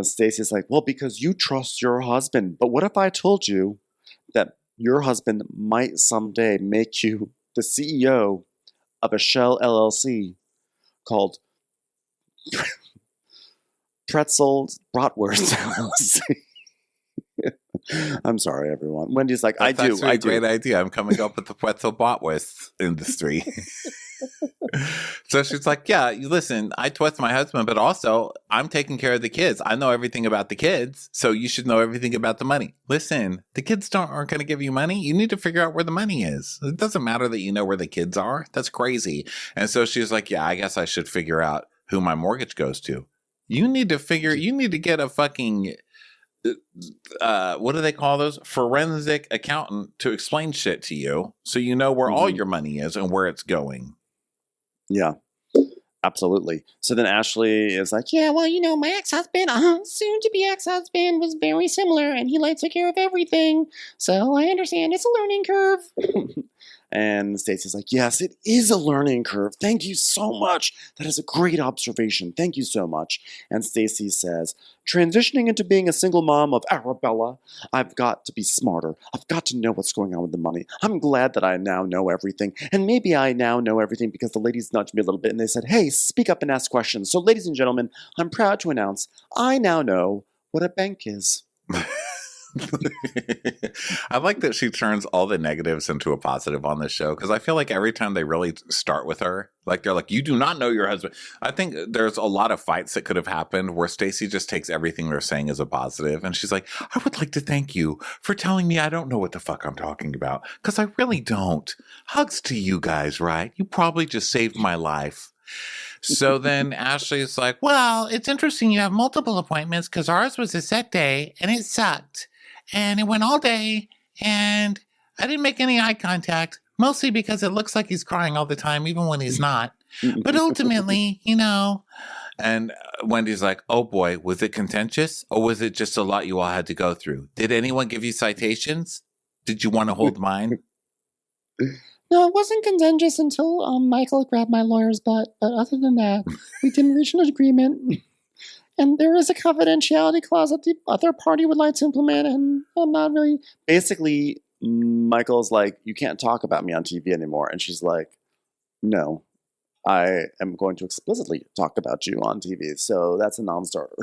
Speaker 2: Stacey's like, well, because you trust your husband. But what if I told you that your husband might someday make you the CEO of a shell LLC called Pretzel Bratwurst LLC? I'm sorry, everyone. Wendy's like,
Speaker 1: That's actually a great idea. I'm coming up with the pretzel bratwurst industry. So she's like, yeah, listen, I trust my husband, but also I'm taking care of the kids. I know everything about the kids, so you should know everything about the money. Listen, the kids aren't going to give you money. You need to figure out where the money is. It doesn't matter that you know where the kids are. That's crazy. And so she's like, yeah, I guess I should figure out who my mortgage goes to. You need to get a fucking... what do they call those? Forensic accountant to explain shit to you so you know where all your money is and where it's going.
Speaker 2: Yeah, absolutely. So then Ashley is like,
Speaker 4: Yeah, well, my ex-husband, soon-to-be ex-husband, was very similar, and he took care of everything. So I understand it's a learning curve.
Speaker 2: and Stacey's like, yes, it is a learning curve. Thank you so much. That is a great observation. Thank you so much. And Stacey says, transitioning into being a single mom of Arabella, I've got to be smarter. I've got to know what's going on with the money. I'm glad that I now know everything. And maybe I now know everything because the ladies nudged me a little bit and they said, hey, speak up and ask questions. So ladies and gentlemen, I'm proud to announce I now know what a bank is.
Speaker 1: I like that she turns all the negatives into a positive on this show, because I feel like every time they really start with her, like they're like, you do not know your husband. I think there's a lot of fights that could have happened where Stacey just takes everything they're saying as a positive, and she's like, I would like to thank you for telling me I don't know what the fuck I'm talking about, because I really don't. Hugs to you guys, right? You probably just saved my life. So then Ashley's like,
Speaker 3: Well, it's interesting you have multiple appointments because ours was a set day and it sucked. And it went all day and I didn't make any eye contact Mostly because it looks like he's crying all the time, even when he's not. But ultimately, you know.
Speaker 1: And Wendy's like, oh boy, was it contentious? Or was it just a lot you all had to go through? Did anyone give you citations? Did you want to hold mine?
Speaker 4: No, it wasn't contentious until Michael grabbed my lawyer's butt. But other than that, we didn't reach an agreement. And there is a confidentiality clause that the other party would like to implement, and I'm not really...
Speaker 2: Basically, Michael's like, you can't talk about me on TV anymore. And she's like, no, I am going to explicitly talk about you on TV. So that's a non-starter.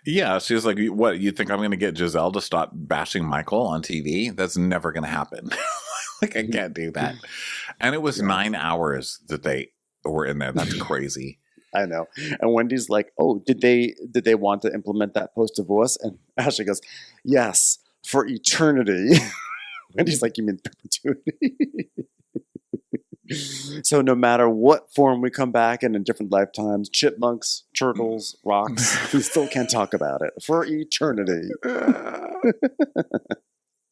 Speaker 1: Yeah, she was like, what, you think I'm going to get Giselle to stop bashing Michael on TV? That's never going to happen. Like, I can't do that. And it was 9 hours that they were in there. That's crazy.
Speaker 2: I know. And Wendy's like, oh, did they want to implement that post-divorce? And Ashley goes, yes, for eternity. Wendy's like, you mean perpetuity? So no matter what form we come back in different lifetimes, chipmunks, turtles, rocks, we still can't talk about it for eternity.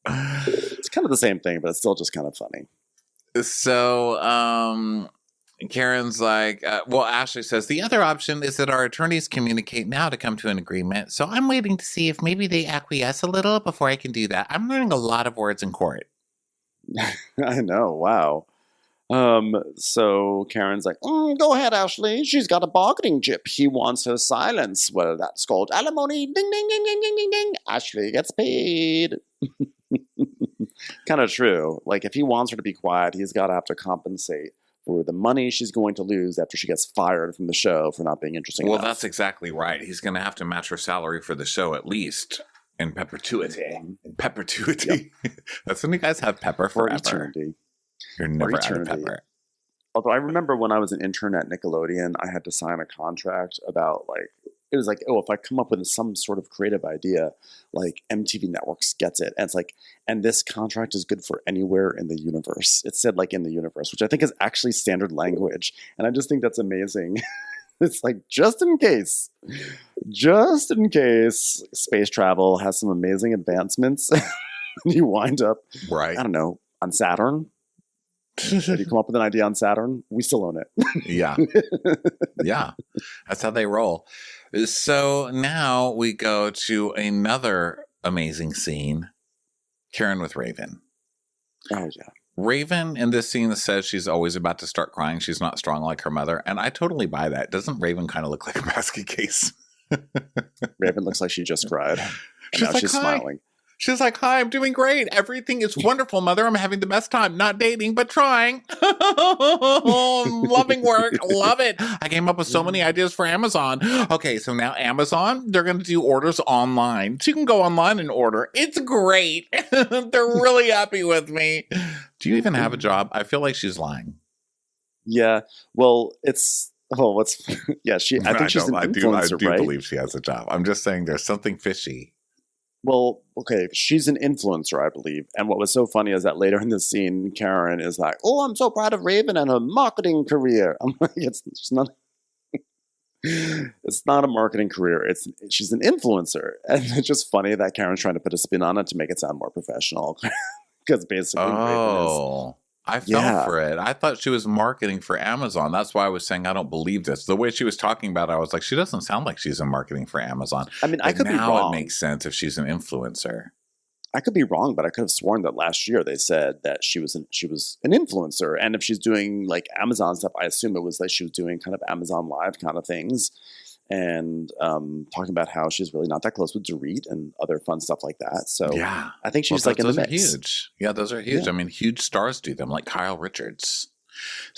Speaker 2: It's kind of the same thing, but it's still just kind of funny.
Speaker 1: So, Karen's like, well, Ashley says, the other option is that our attorneys communicate now to come to an agreement. So I'm waiting to see if maybe they acquiesce a little before I can do that. I'm learning a lot of words in court.
Speaker 2: I know. Wow. So Karen's like, go ahead, Ashley. She's got a bargaining chip. He wants her silence. Well, that's called alimony. Ding, ding, ding, ding, ding, ding, ding. Ashley gets paid. Kind of true. Like, if he wants her to be quiet, he's got to have to compensate for the money she's going to lose after she gets fired from the show for not being interesting
Speaker 1: Well,
Speaker 2: enough.
Speaker 1: that's exactly right. He's going to have to match her salary for the show at least in perpetuity. In perpetuity. Yep. That's when you guys have pepper
Speaker 2: for
Speaker 1: forever.
Speaker 2: Eternity.
Speaker 1: You're never out of pepper.
Speaker 2: Although I remember when I was an intern at Nickelodeon, I had to sign a contract about, like, it was like, oh, if I come up with some sort of creative idea, like MTV Networks gets it. And it's like, and this contract is good for anywhere in the universe. It said like in the universe, which I think is actually standard language. And I just think that's amazing. It's like, just in case space travel has some amazing advancements, you wind up,
Speaker 1: right?
Speaker 2: I don't know, on Saturn. If you come up with an idea on Saturn, we still own it.
Speaker 1: Yeah. Yeah. That's how they roll. So now we go to another amazing scene. Karen with Raven.
Speaker 2: Oh, yeah.
Speaker 1: Raven in this scene says she's always about to start crying. She's not strong like her mother. And I totally buy that. Doesn't Raven kind of look like a basket case?
Speaker 2: Raven looks like she just cried. And
Speaker 1: she's
Speaker 2: now
Speaker 1: like,
Speaker 2: she's
Speaker 1: hi.
Speaker 2: smiling.
Speaker 1: She's like, hi, I'm doing great. Everything is wonderful, mother. I'm having the best time. Not dating, but trying. Loving work. Love it. I came up with so many ideas for Amazon. Okay, so now Amazon, they're going to do orders online. So you can go online and order. It's great. They're really happy with me. Do you even have a job? I feel like she's lying.
Speaker 2: Yeah. Well, it's... Oh, what's... Yeah, I think she's an influencer,
Speaker 1: I do
Speaker 2: right?
Speaker 1: believe she has a job. I'm just saying there's something fishy.
Speaker 2: Well, okay, she's an influencer, I believe. And what was so funny is that later in the scene, Karen is like, oh, I'm so proud of Raven and her marketing career. I'm like, it's not a marketing career. She's an influencer. And it's just funny that Karen's trying to put a spin on it to make it sound more professional. Because basically Raven is...
Speaker 1: I fell for it. I thought she was marketing for Amazon. That's why I was saying I don't believe this. The way she was talking about it, I was like, she doesn't sound like she's in marketing for Amazon.
Speaker 2: I mean, I could be wrong.
Speaker 1: Now it makes sense if she's an influencer.
Speaker 2: I could be wrong, but I could have sworn that last year they said that she was an influencer. And if she's doing like Amazon stuff, I assume it was like she was doing kind of Amazon Live kind of things. And talking about how she's really not that close with Dorit and other fun stuff like that. So
Speaker 1: yeah,
Speaker 2: I think she's like in the mix.
Speaker 1: Those are huge. Yeah, those are huge. Yeah. I mean, huge stars do them, like Kyle Richards.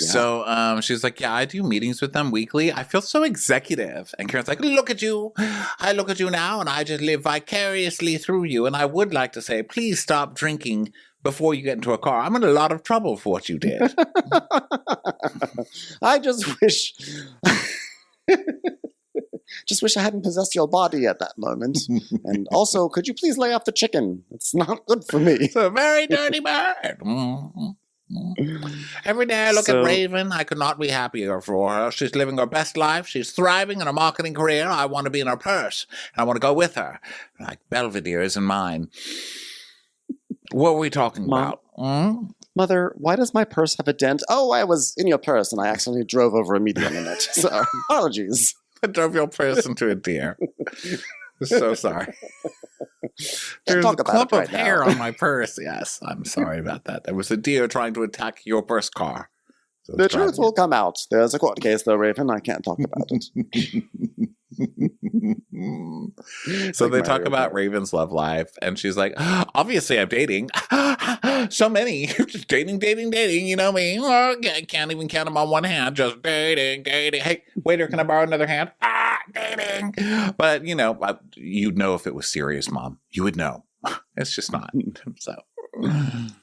Speaker 1: Yeah. So she's like, yeah, I do meetings with them weekly. I feel so executive. And Karen's like, look at you. I look at you now and I just live vicariously through you. And I would like to say, please stop drinking before you get into a car. I'm in a lot of trouble for what you did.
Speaker 2: I just wish... Just wish I hadn't possessed your body at that moment. And also, could you please lay off the chicken? It's not good for me.
Speaker 1: It's a very dirty bird. Every day I look at Raven, I could not be happier for her. She's living her best life. She's thriving in her marketing career. I want to be in her purse. And I want to go with her. Like Belvedere is in mine. What were we talking about?
Speaker 2: Mother, why does my purse have a dent? Oh, I was in your purse and I accidentally drove over a medium in it. So, apologies.
Speaker 1: I drove your purse into a deer. So sorry. There's a clump of hair on my purse. Yes, I'm sorry about that. There was a deer trying to attack your purse car. So
Speaker 2: the truth will come out. There's a court case, though, Raven. I can't talk about it.
Speaker 1: So they talk about Raven's love life, and she's like, obviously I'm dating. So many. Just dating. You know me. Oh, I can't even count them on one hand. Just dating. Hey, waiter, can I borrow another hand? Dating. But, you'd know if it was serious, Mom. You would know. It's just not. So.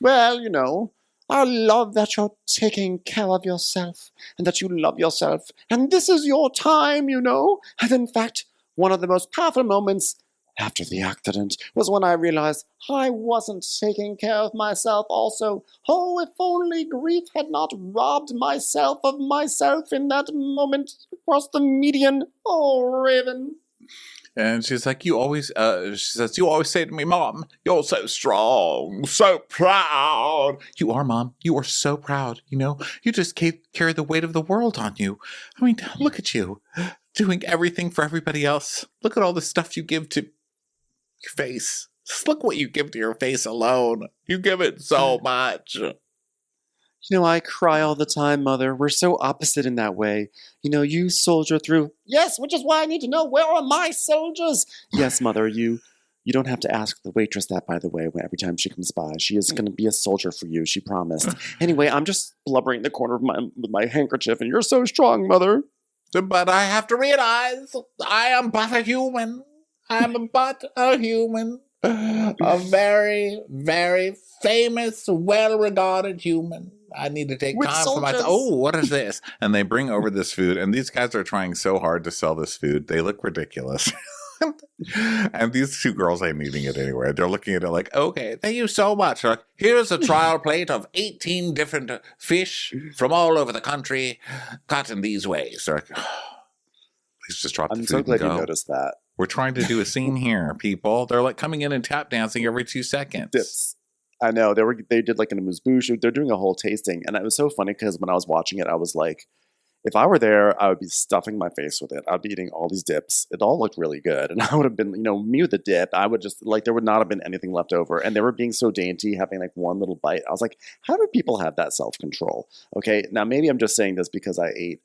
Speaker 2: Well, I love that you're taking care of yourself and that you love yourself. And this is your time, And in fact, one of the most powerful moments after the accident was when I realized I wasn't taking care of myself also. Oh, if only grief had not robbed myself of myself in that moment across the median. Oh, Raven.
Speaker 1: And she's like, you always say to me, Mom, you're so strong, so proud. You are, Mom. You are so proud. You just carry the weight of the world on you. I mean, look at you doing everything for everybody else. Look at all the stuff you give to your face. Just look what you give to your face alone. You give it so much.
Speaker 2: I cry all the time, Mother. We're so opposite in that way. You soldier through. Yes, which is why I need to know, where are my soldiers? Yes, Mother, you don't have to ask the waitress that, by the way, every time she comes by. She is going to be a soldier for you, she promised. Anyway, I'm just blubbering in the corner of with my handkerchief, and you're so strong, Mother.
Speaker 1: But I have to realize I am but a human. I'm but a human. A very, very famous, well-regarded human. I need to take time for myself. Oh, what is this? And they bring over this food, and these guys are trying so hard to sell this food. They look ridiculous. And these two girls ain't eating it anyway. They're looking at it like, okay, thank you so much. They're like, here's a trial plate of 18 different fish from all over the country, cut in these ways. They're like, please just drop the food.
Speaker 2: I'm so glad you noticed that.
Speaker 1: We're trying to do a scene here, people. They're like coming in and tap dancing every 2 seconds.
Speaker 2: Dips. I know they did like an amuse-bouche. They're doing a whole tasting, and it was so funny because when I was watching it, I was like, if I were there, I would be stuffing my face with it. I'd be eating all these dips. It all looked really good, and I would have been, me with the dip. I would just there would not have been anything left over, and they were being so dainty, having like one little bite. I was like, how do people have that self-control? Okay, now maybe I'm just saying this because I ate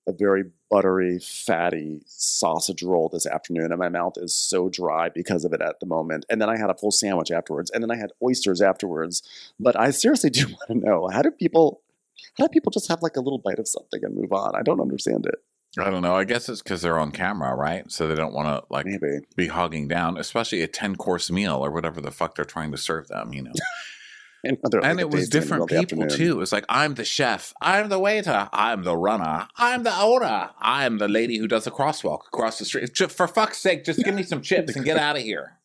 Speaker 2: a very buttery, fatty sausage roll this afternoon, and my mouth is so dry because of it at the moment. And then I had a full sandwich afterwards, and then I had oysters afterwards. But I seriously do want to know, how do people just have like a little bite of something and move on? I don't understand it.
Speaker 1: I don't know. I guess it's because they're on camera, right? So they don't want to be hogging down, especially a 10-course meal or whatever the fuck they're trying to serve them, And it was different people too. It was like, I'm the chef, I'm the waiter, I'm the runner, I'm the owner, I'm the lady who does the crosswalk across the street. For fuck's sake, just give me some chips and get out of here.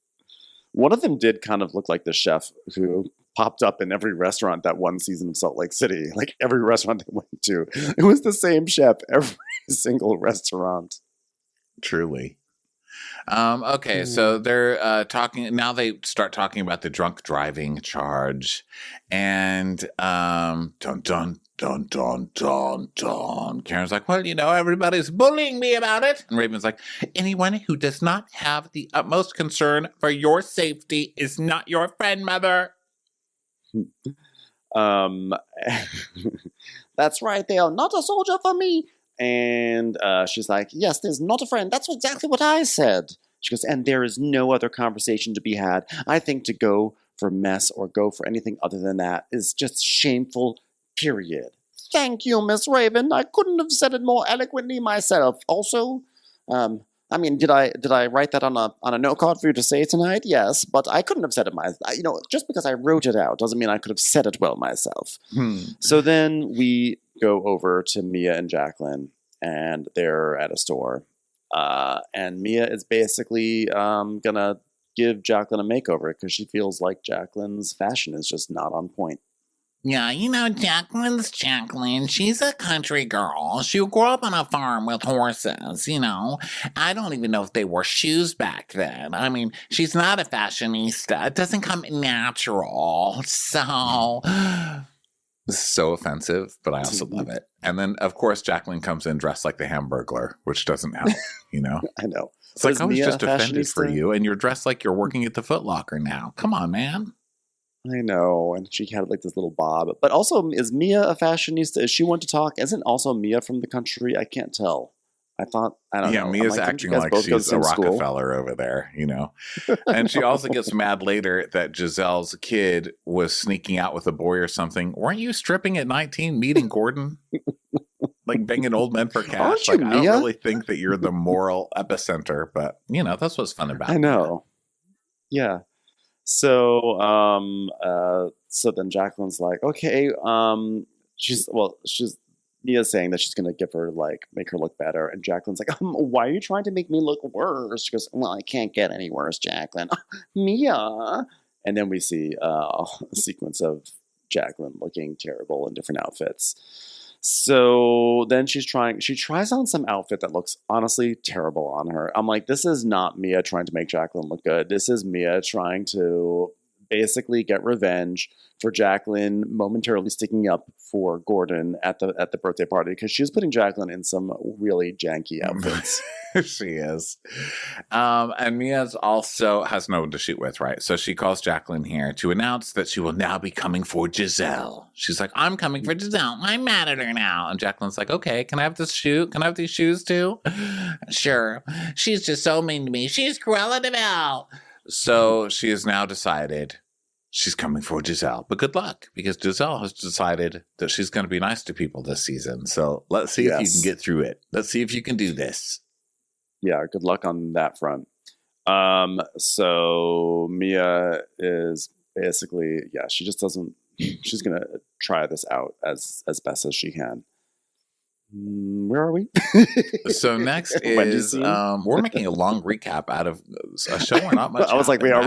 Speaker 2: One of them did kind of look like the chef who popped up in every restaurant that one season of Salt Lake City. Like every restaurant they went to, it was the same chef every single restaurant.
Speaker 1: Truly. Okay, so they're talking now. They start talking about the drunk driving charge, and dun dun dun dun dun dun. Karen's like, well, everybody's bullying me about it, and Raven's like, anyone who does not have the utmost concern for your safety is not your friend, Mother.
Speaker 2: That's right. They are not a soldier for me. And she's like, yes, there's not a friend. That's exactly what I said. She goes, and there is no other conversation to be had. I think to go for mess or go for anything other than that is just shameful, period. Thank you, Miss Raven. I couldn't have said it more eloquently myself. Also, did I write that on a note card for you to say tonight? Yes, but I couldn't have said it myself. Just because I wrote it out doesn't mean I could have said it well myself. So then we go over to Mia and Jacqueline, and they're at a store. And Mia is basically gonna give Jacqueline a makeover because she feels like Jacqueline's fashion is just not on point.
Speaker 3: Yeah, Jacqueline's Jacqueline. She's a country girl. She grew up on a farm with horses, I don't even know if they wore shoes back then. I mean, she's not a fashionista. It doesn't come natural. So,
Speaker 1: This is so offensive, but I also love it. And then, of course, Jacqueline comes in dressed like the Hamburglar, which doesn't help, you know?
Speaker 2: I know.
Speaker 1: It's like, I was just offended for you, and you're dressed like you're working at the Foot Locker now. Come on, man.
Speaker 2: I know. And she had like this little bob. But also, is Mia a fashionista? Is she one to talk? Isn't also Mia from the country? I can't tell. I don't know.
Speaker 1: Yeah, Mia's acting like she's a Rockefeller over there, you know. And she also gets mad later that Giselle's kid was sneaking out with a boy or something. Weren't you stripping at 19 meeting Gordon? Like banging old men for cash?
Speaker 2: Aren't you,
Speaker 1: like, I
Speaker 2: Mia?
Speaker 1: don't really think that you're the moral epicenter, but, you know, that's what's fun about it.
Speaker 2: I know. Yeah. So so then Jacqueline's like, okay, she's Mia's saying that she's gonna make her look better, and Jacqueline's like, why are you trying to make me look worse? She goes, well, I can't get any worse, Jacqueline. Mia. And then we see a sequence of Jacqueline looking terrible in different outfits. So then she tries on some outfit that looks honestly terrible on her. I'm like, this is not Mia trying to make Jacqueline look good. This is Mia trying to basically get revenge for Jacqueline momentarily sticking up for Gordon at the birthday party, because she was putting Jacqueline in some really janky outfits.
Speaker 1: She is. And Mia's also has no one to shoot with, right? So she calls Jacqueline here to announce that she will now be coming for Giselle. She's like, I'm coming for Giselle. I'm mad at her now. And Jacqueline's like, okay, can I have this shoe? Can I have these shoes too? Sure. She's just so mean to me. She's Cruella de Vil. So she has now decided she's coming for Giselle. But good luck, because Giselle has decided that she's going to be nice to people this season. So let's see if you can get through it. Let's see if you can do this.
Speaker 2: Yeah, good luck on that front. So Mia is basically, she just doesn't, she's going to try this out as best as she can. Where are we?
Speaker 1: So next is we're making a long recap out of a show we're not much.
Speaker 2: I was like, wait, are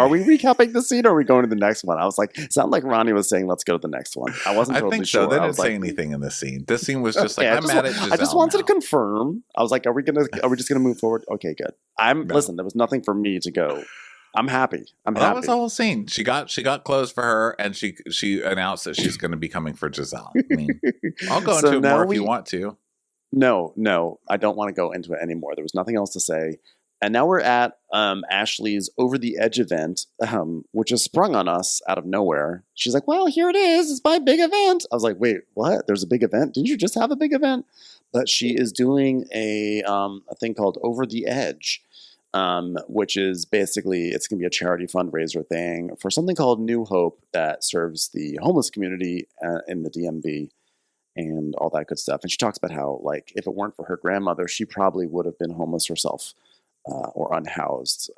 Speaker 2: we recapping the scene, or are we going to the next one? I was like, it sounded like Ronnie was saying, let's go to the next one. I wasn't totally
Speaker 1: think so.
Speaker 2: sure.
Speaker 1: They didn't say anything in this scene. This scene was just like, I'm mad at Giselle.
Speaker 2: I just wanted
Speaker 1: now.
Speaker 2: to confirm. I was like, are we just gonna move forward? Okay, good. Listen, there was nothing for me to go. I'm happy.
Speaker 1: That was the whole scene. She got clothes for her, and she announced that she's going to be coming for Giselle. I mean, I'll go into it more if you want to.
Speaker 2: No, I don't want to go into it anymore. There was nothing else to say. And now we're at Ashley's Over the Edge event, which is sprung on us out of nowhere. She's like, well, here it is. It's my big event. I was like, wait, what? There's a big event? Didn't you just have a big event? But she is doing a thing called Over the Edge, which is basically, it's going to be a charity fundraiser thing for something called New Hope that serves the homeless community in the DMV and all that good stuff. And she talks about how, like, if it weren't for her grandmother, she probably would have been homeless herself or unhoused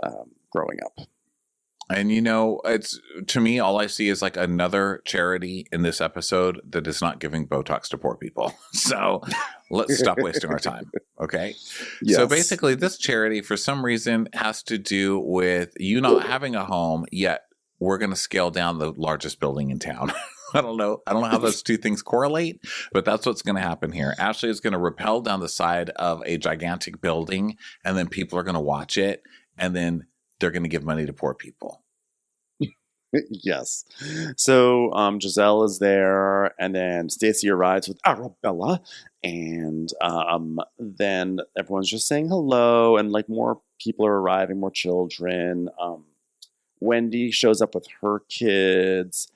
Speaker 2: growing up.
Speaker 1: And, you know, it's, to me, all I see is like another charity in this episode that is not giving Botox to poor people. So let's stop wasting our time. Okay.
Speaker 2: Yes.
Speaker 1: So basically this charity, for some reason, has to do with you not having a home, yet we're going to scale down the largest building in town. I don't know how those two things correlate, but that's what's going to happen here. Ashley is going to rappel down the side of a gigantic building, and then people are going to watch it, and then they're going to give money to poor people.
Speaker 2: Yes. So Giselle is there, and then Stacy arrives with Arabella, and then everyone's just saying hello, and like more people are arriving, more children. Wendy shows up with her kids,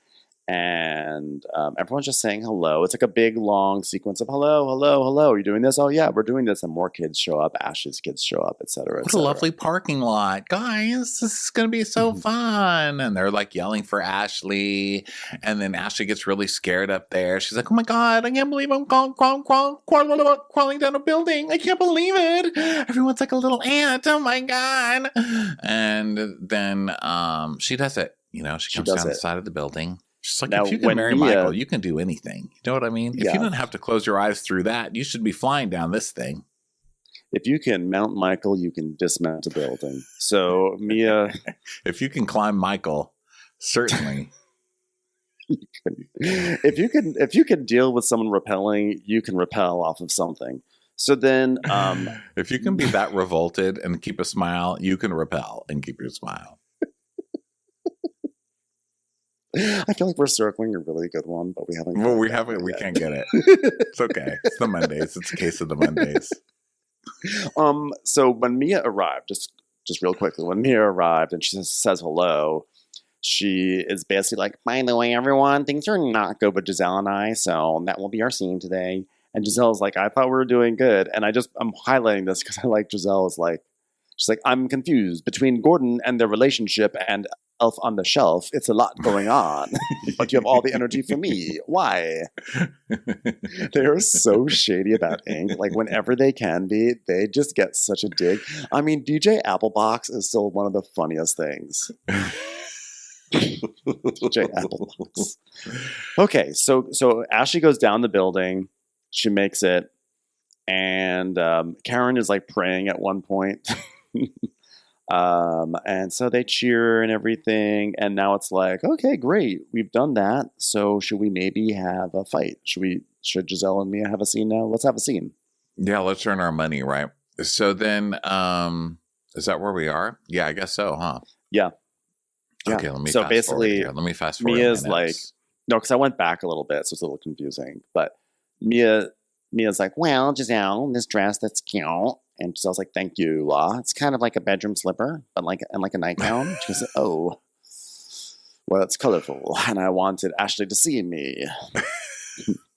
Speaker 2: and everyone's just saying hello. It's like a big long sequence of hello, hello, hello. Are you doing this? Oh yeah, we're doing this. And more kids show up. Ashley's kids show up, etc.
Speaker 1: What a lovely parking lot, guys. This is going to be so fun. And they're like yelling for Ashley. And then Ashley gets really scared up there. She's like, oh my God, I can't believe I'm crawling down a building. I can't believe it. Everyone's like a little ant. Oh my God. And then she does it. You know, she comes down the side of the building. She's like, now, if you can marry Michael, you can do anything. You know what I mean? Yeah. If you didn't have to close your eyes through that, you should be flying down this thing.
Speaker 2: If you can mount Michael, you can dismount a building. So Mia,
Speaker 1: if you can climb Michael, certainly.
Speaker 2: If you can deal with someone repelling, you can repel off of something. So then,
Speaker 1: if you can be that revolted and keep a smile, you can repel and keep your smile.
Speaker 2: I feel like we're circling a really good one, but we haven't.
Speaker 1: Well, we
Speaker 2: gotten
Speaker 1: haven't.
Speaker 2: there
Speaker 1: We
Speaker 2: yet.
Speaker 1: can't get it. It's okay. It's the Mondays. It's a case of the Mondays.
Speaker 2: So when Mia arrived, just real quickly, when Mia arrived and she says hello, she is basically like, by the way, everyone, things are not good with Giselle and I, so that will be our scene today. And Giselle's like, I thought we were doing good. And I'm highlighting this because I like Giselle's like, she's like, I'm confused between Gordon and their relationship and Elf on the Shelf. It's a lot going on, but you have all the energy for me. Why? They are so shady about ink. Like whenever they can be, they just get such a dig. I mean, DJ Applebox is still one of the funniest things. DJ Applebox. Okay, so Ashley goes down the building. She makes it, and Karen is like praying at one point. And so they cheer and everything, and now it's like, okay, great, we've done that. So should we maybe have a fight? Should Giselle and Mia have a scene now? Let's have a scene.
Speaker 1: Yeah, let's earn our money, right? So then, is that where we are? Yeah, I guess so, huh?
Speaker 2: Yeah.
Speaker 1: Okay, let me
Speaker 2: So
Speaker 1: fast
Speaker 2: basically,
Speaker 1: forward here. Let me fast forward.
Speaker 2: Mia's
Speaker 1: my
Speaker 2: like,
Speaker 1: notes.
Speaker 2: no, because I went back a little bit, so it's a little confusing. But Mia's like, well, Giselle, this dress that's cute. And Giselle's like, thank you. It's kind of like a bedroom slipper, but like a nightgown. She goes, oh, well, it's colorful, and I wanted Ashley to see me.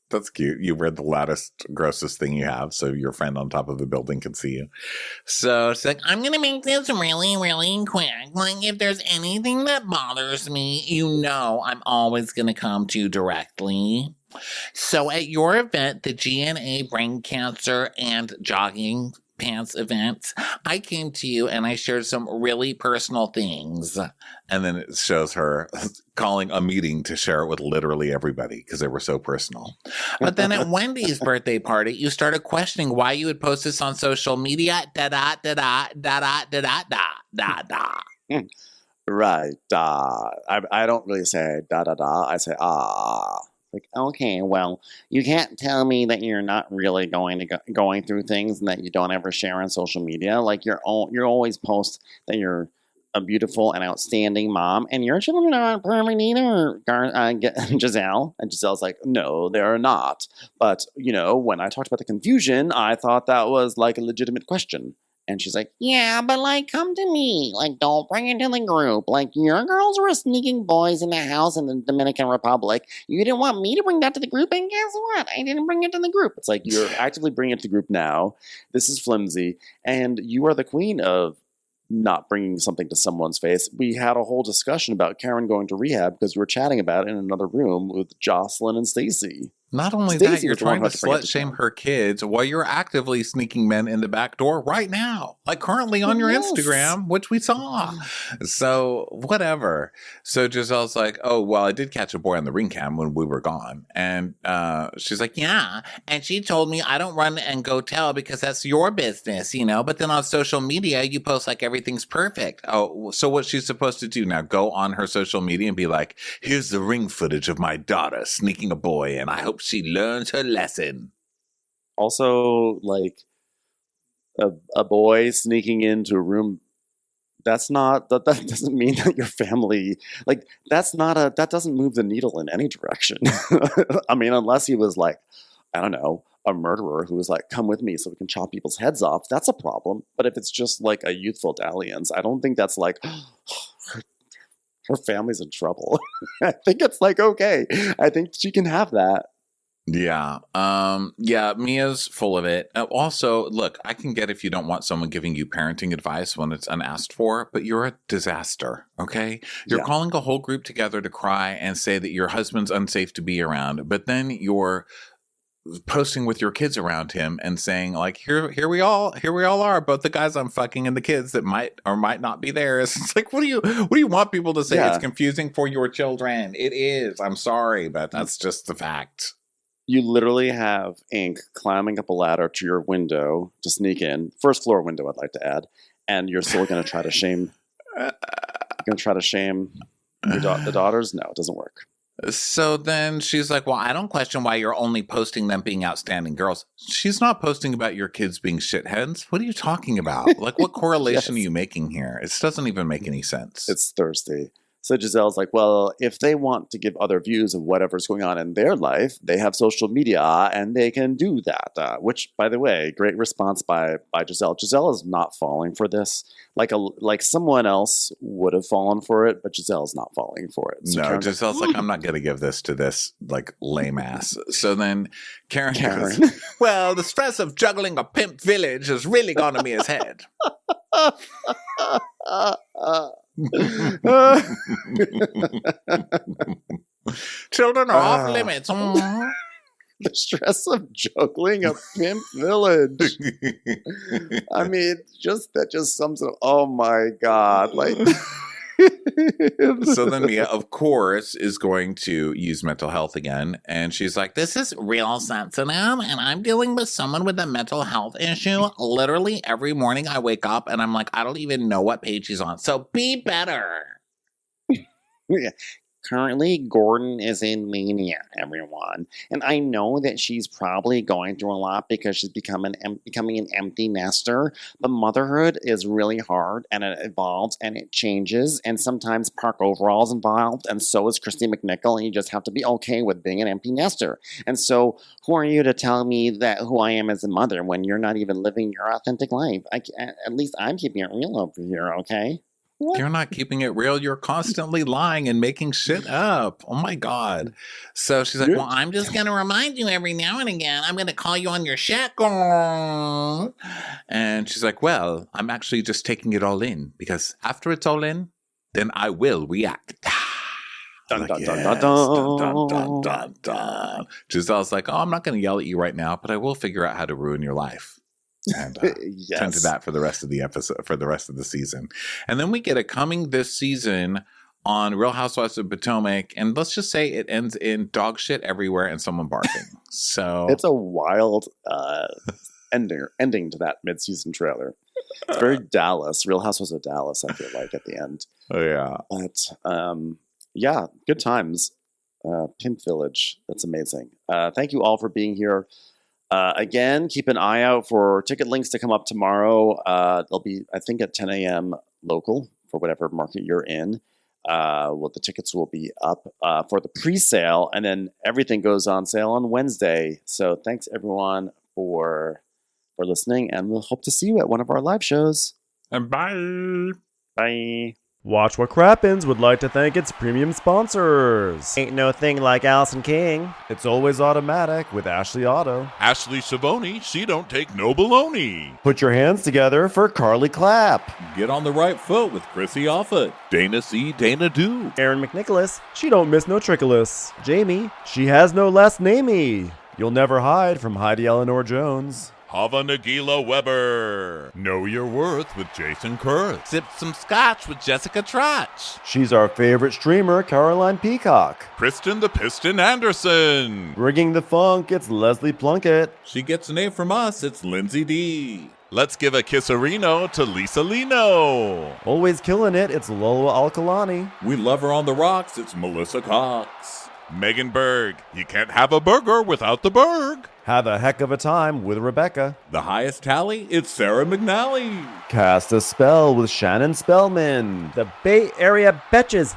Speaker 1: That's cute. You wear the loudest, grossest thing you have, so your friend on top of the building can see you. So it's like,
Speaker 3: I'm gonna make this really, really quick. Like, if there's anything that bothers me, you know I'm always gonna come to you directly. So at your event, the GNA Brain Cancer and Jogging Pants event, I came to you and I shared some really personal things.
Speaker 1: and then it shows her calling a meeting to share it with literally everybody because they were so personal.
Speaker 3: But then at Wendy's birthday party, you started questioning why you would post this on social media. Da da da da da da da da da da.
Speaker 2: Right. I don't really say da da da. I say ah. Like, okay, well, you can't tell me that you're not really going through things and that you don't ever share on social media. Like you're always post that you're a beautiful and outstanding mom, and your children aren't perfect either, Giselle. And Giselle's like, no, they're not. But when I talked about the confusion, I thought that was like a legitimate question. And she's like,
Speaker 4: Yeah, but like, come to me. Like, don't bring it to the group. Like, your girls were sneaking boys in the house in the Dominican Republic. You didn't want me to bring that to the group, and guess what? I didn't bring it to the group.
Speaker 2: it's like, you're actively bringing it to the group now. This is flimsy, and you are the queen of not bringing something to someone's face. We had a whole discussion about Karen going to rehab because we were chatting about it in another room with Jocelyn and Stacy.
Speaker 1: Not only
Speaker 2: Stacey
Speaker 1: that, you're
Speaker 2: was the one
Speaker 1: trying
Speaker 2: who
Speaker 1: to
Speaker 2: had to bring it
Speaker 1: slut
Speaker 2: to
Speaker 1: shame
Speaker 2: town.
Speaker 1: her kids while you're actively sneaking men in the back door right now, like currently on your
Speaker 2: Yes.
Speaker 1: Instagram, which we saw. So whatever. So Giselle's like, oh, well, I did catch a boy on the ring cam when we were gone. And she's like,
Speaker 3: Yeah, and she told me I don't run and go tell because that's your business, But then on social media, you post like everything's perfect.
Speaker 1: oh, so what's she supposed to do now? Go on her social media and be like, here's the ring footage of my daughter sneaking a boy, and I hope she learns her lesson.
Speaker 2: Also, like a boy sneaking into a room, that doesn't mean that your family, like that doesn't move the needle in any direction. I mean, unless he was like, I don't know, a murderer who was like, come with me so we can chop people's heads off, that's a problem. But if it's just like a youthful dalliance, I don't think that's like her family's in trouble. I think it's like, okay, I think she can have that.
Speaker 1: Yeah. Yeah, Mia's full of it. Also, look, I can get if you don't want someone giving you parenting advice when it's unasked for, but you're a disaster, okay? You're
Speaker 2: Yeah.
Speaker 1: calling a whole group together to cry and say that your husband's unsafe to be around, but then you're posting with your kids around him and saying like, here we all are, both the guys I'm fucking and the kids that might or might not be there. It's like, what do you want people to say?
Speaker 2: Yeah.
Speaker 1: It's confusing for your children. It is. I'm sorry, but that's just the fact.
Speaker 2: You literally have ink climbing up a ladder to your window to sneak in. First floor window, I'd like to add. And you're still going to try to shame. You're going to try to shame the daughters? No, it doesn't work.
Speaker 1: So then she's like, well, I don't question why you're only posting them being outstanding girls. She's not posting about your kids being shitheads. What are you talking about? Like, what correlation
Speaker 2: Yes.
Speaker 1: are you making here? It doesn't even make any sense.
Speaker 2: It's thirsty. So Giselle's like, well, if they want to give other views of whatever's going on in their life, they have social media and they can do that. Which, by the way, great response by Giselle. Giselle is not falling for this. Like someone else would have fallen for it, but Giselle's not falling for it. So
Speaker 1: No,
Speaker 2: Karen's
Speaker 1: Giselle's like, I'm not going to give this to this like lame ass. So then Karen goes, well, the stress of juggling a pimp village has really gone to me his head.
Speaker 3: Children are off limits.
Speaker 2: The stress of juggling a pimp village. I mean, that just sums up. Oh my God! Like,
Speaker 1: so then Mia, of course, is going to use mental health again, and she's like,
Speaker 3: This is real sensitive, and I'm dealing with someone with a mental health issue. Literally every morning I wake up and I'm like, I don't even know what page he's on. So be better.
Speaker 2: yeah. Currently, Gordon is in mania, everyone. And I know that she's probably going through a lot because she's becoming an empty nester. But motherhood is really hard, and it evolves, and it changes. And sometimes Park Overall's involved, and so is Christy McNichol. And you just have to be okay with being an empty nester. And so, who are you to tell me that who I am as a mother when you're not even living your authentic life? At least I'm keeping it real over here, okay?
Speaker 1: What? You're not keeping it real. You're constantly lying and making shit up. Oh my God. So she's like,
Speaker 3: well, I'm just going to remind you every now and again. I'm going to call you on your shit.
Speaker 1: And she's like, well, I'm actually just taking it all in because after it's all in, then I will react.
Speaker 2: Dun,
Speaker 1: like,
Speaker 2: dun,
Speaker 1: yes,
Speaker 2: dun, dun, dun.
Speaker 1: dun, dun, dun, dun. Giselle's like, oh, I'm not going to yell at you right now, but I will figure out how to ruin your life. And
Speaker 2: yes.
Speaker 1: tend to that for the rest of the episode, for the rest of the season. And then we get it coming this season on Real Housewives of Potomac. And let's just say it ends in dog shit everywhere and someone barking. So
Speaker 2: it's a wild ending to that mid-season trailer. It's very Dallas, Real Housewives of Dallas, I feel like, at the end.
Speaker 1: Oh, yeah.
Speaker 2: But, yeah, good times. Pimp Village, that's amazing. Thank you all for being here. Again, keep an eye out for ticket links to come up tomorrow. They'll be, I think, at 10 a.m. local for whatever market you're in. Well, the tickets will be up for the pre-sale, and then everything goes on sale on Wednesday. So thanks, everyone, for listening, and we'll hope to see you at one of our live shows.
Speaker 1: And bye.
Speaker 2: Bye.
Speaker 6: Watch What Crappens would like to thank its premium sponsors.
Speaker 4: Ain't no thing like Allison King.
Speaker 6: It's always automatic with Ashley Auto.
Speaker 7: Ashley Savoni, she don't take no baloney.
Speaker 6: Put your hands together for Carly Clapp.
Speaker 7: Get on the right foot with Chrissy Offutt. Dana C. Dana Do.
Speaker 4: Aaron McNicholas.
Speaker 6: She don't miss no trickolas.
Speaker 4: Jamie.
Speaker 6: She has no last namey. You'll never hide from Heidi Eleanor Jones.
Speaker 7: Hava Nagila Weber. Know Your Worth with Jason Kurth.
Speaker 3: Sip some scotch with Jessica Trotch.
Speaker 6: She's our favorite streamer, Caroline Peacock.
Speaker 7: Kristen the Piston Anderson.
Speaker 6: Rigging the funk, it's Leslie Plunkett.
Speaker 7: She gets an A from us, it's Lindsay D. Let's give a kisserino to Lisa Lino.
Speaker 6: Always killing it, it's Lola Alkalani.
Speaker 7: We love her on the rocks, it's Melissa Cox. Megan Berg. You can't have a burger without the Berg.
Speaker 6: Have a heck of a time with Rebecca.
Speaker 7: The highest tally, it's Sarah McNally.
Speaker 6: Cast a spell with Shannon Spellman.
Speaker 4: The Bay Area Betches.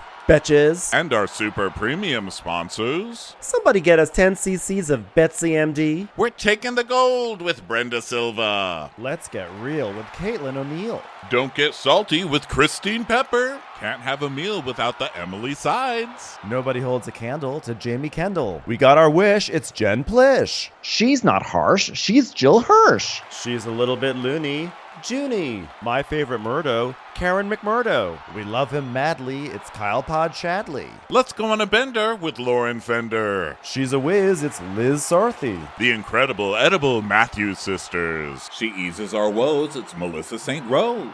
Speaker 7: And our super premium sponsors.
Speaker 4: Somebody get us 10 cc's of Betsy MD.
Speaker 7: We're taking the gold with Brenda Silva.
Speaker 6: Let's get real with Caitlin O'Neill.
Speaker 7: Don't get salty with Christine Pepper. Can't have a meal without the Emily Sides.
Speaker 6: Nobody holds a candle to Jamie Kendall. We got our wish, it's Jen Plish.
Speaker 4: She's not harsh, she's Jill Hirsch.
Speaker 6: She's a little bit loony. Junie. My favorite Murdo, Karen McMurdo. We love him madly, it's Kyle Pod Shadley.
Speaker 7: Let's go on a bender with Lauren Fender.
Speaker 6: She's a whiz, it's Liz Sarthy.
Speaker 7: The incredible edible Matthews sisters. She eases our woes, it's Melissa St. Rose.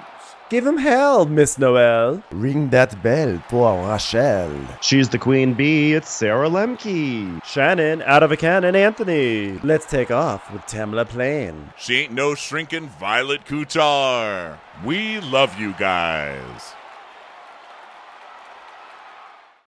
Speaker 4: Give him hell, Miss Noel.
Speaker 6: Ring that bell for Rachel.
Speaker 4: She's the queen bee, it's Sarah Lemke. Shannon, out of a cannon, Anthony. Let's take off with Tamla Plain.
Speaker 7: She ain't no shrinking Violet Kuchar. We love you guys.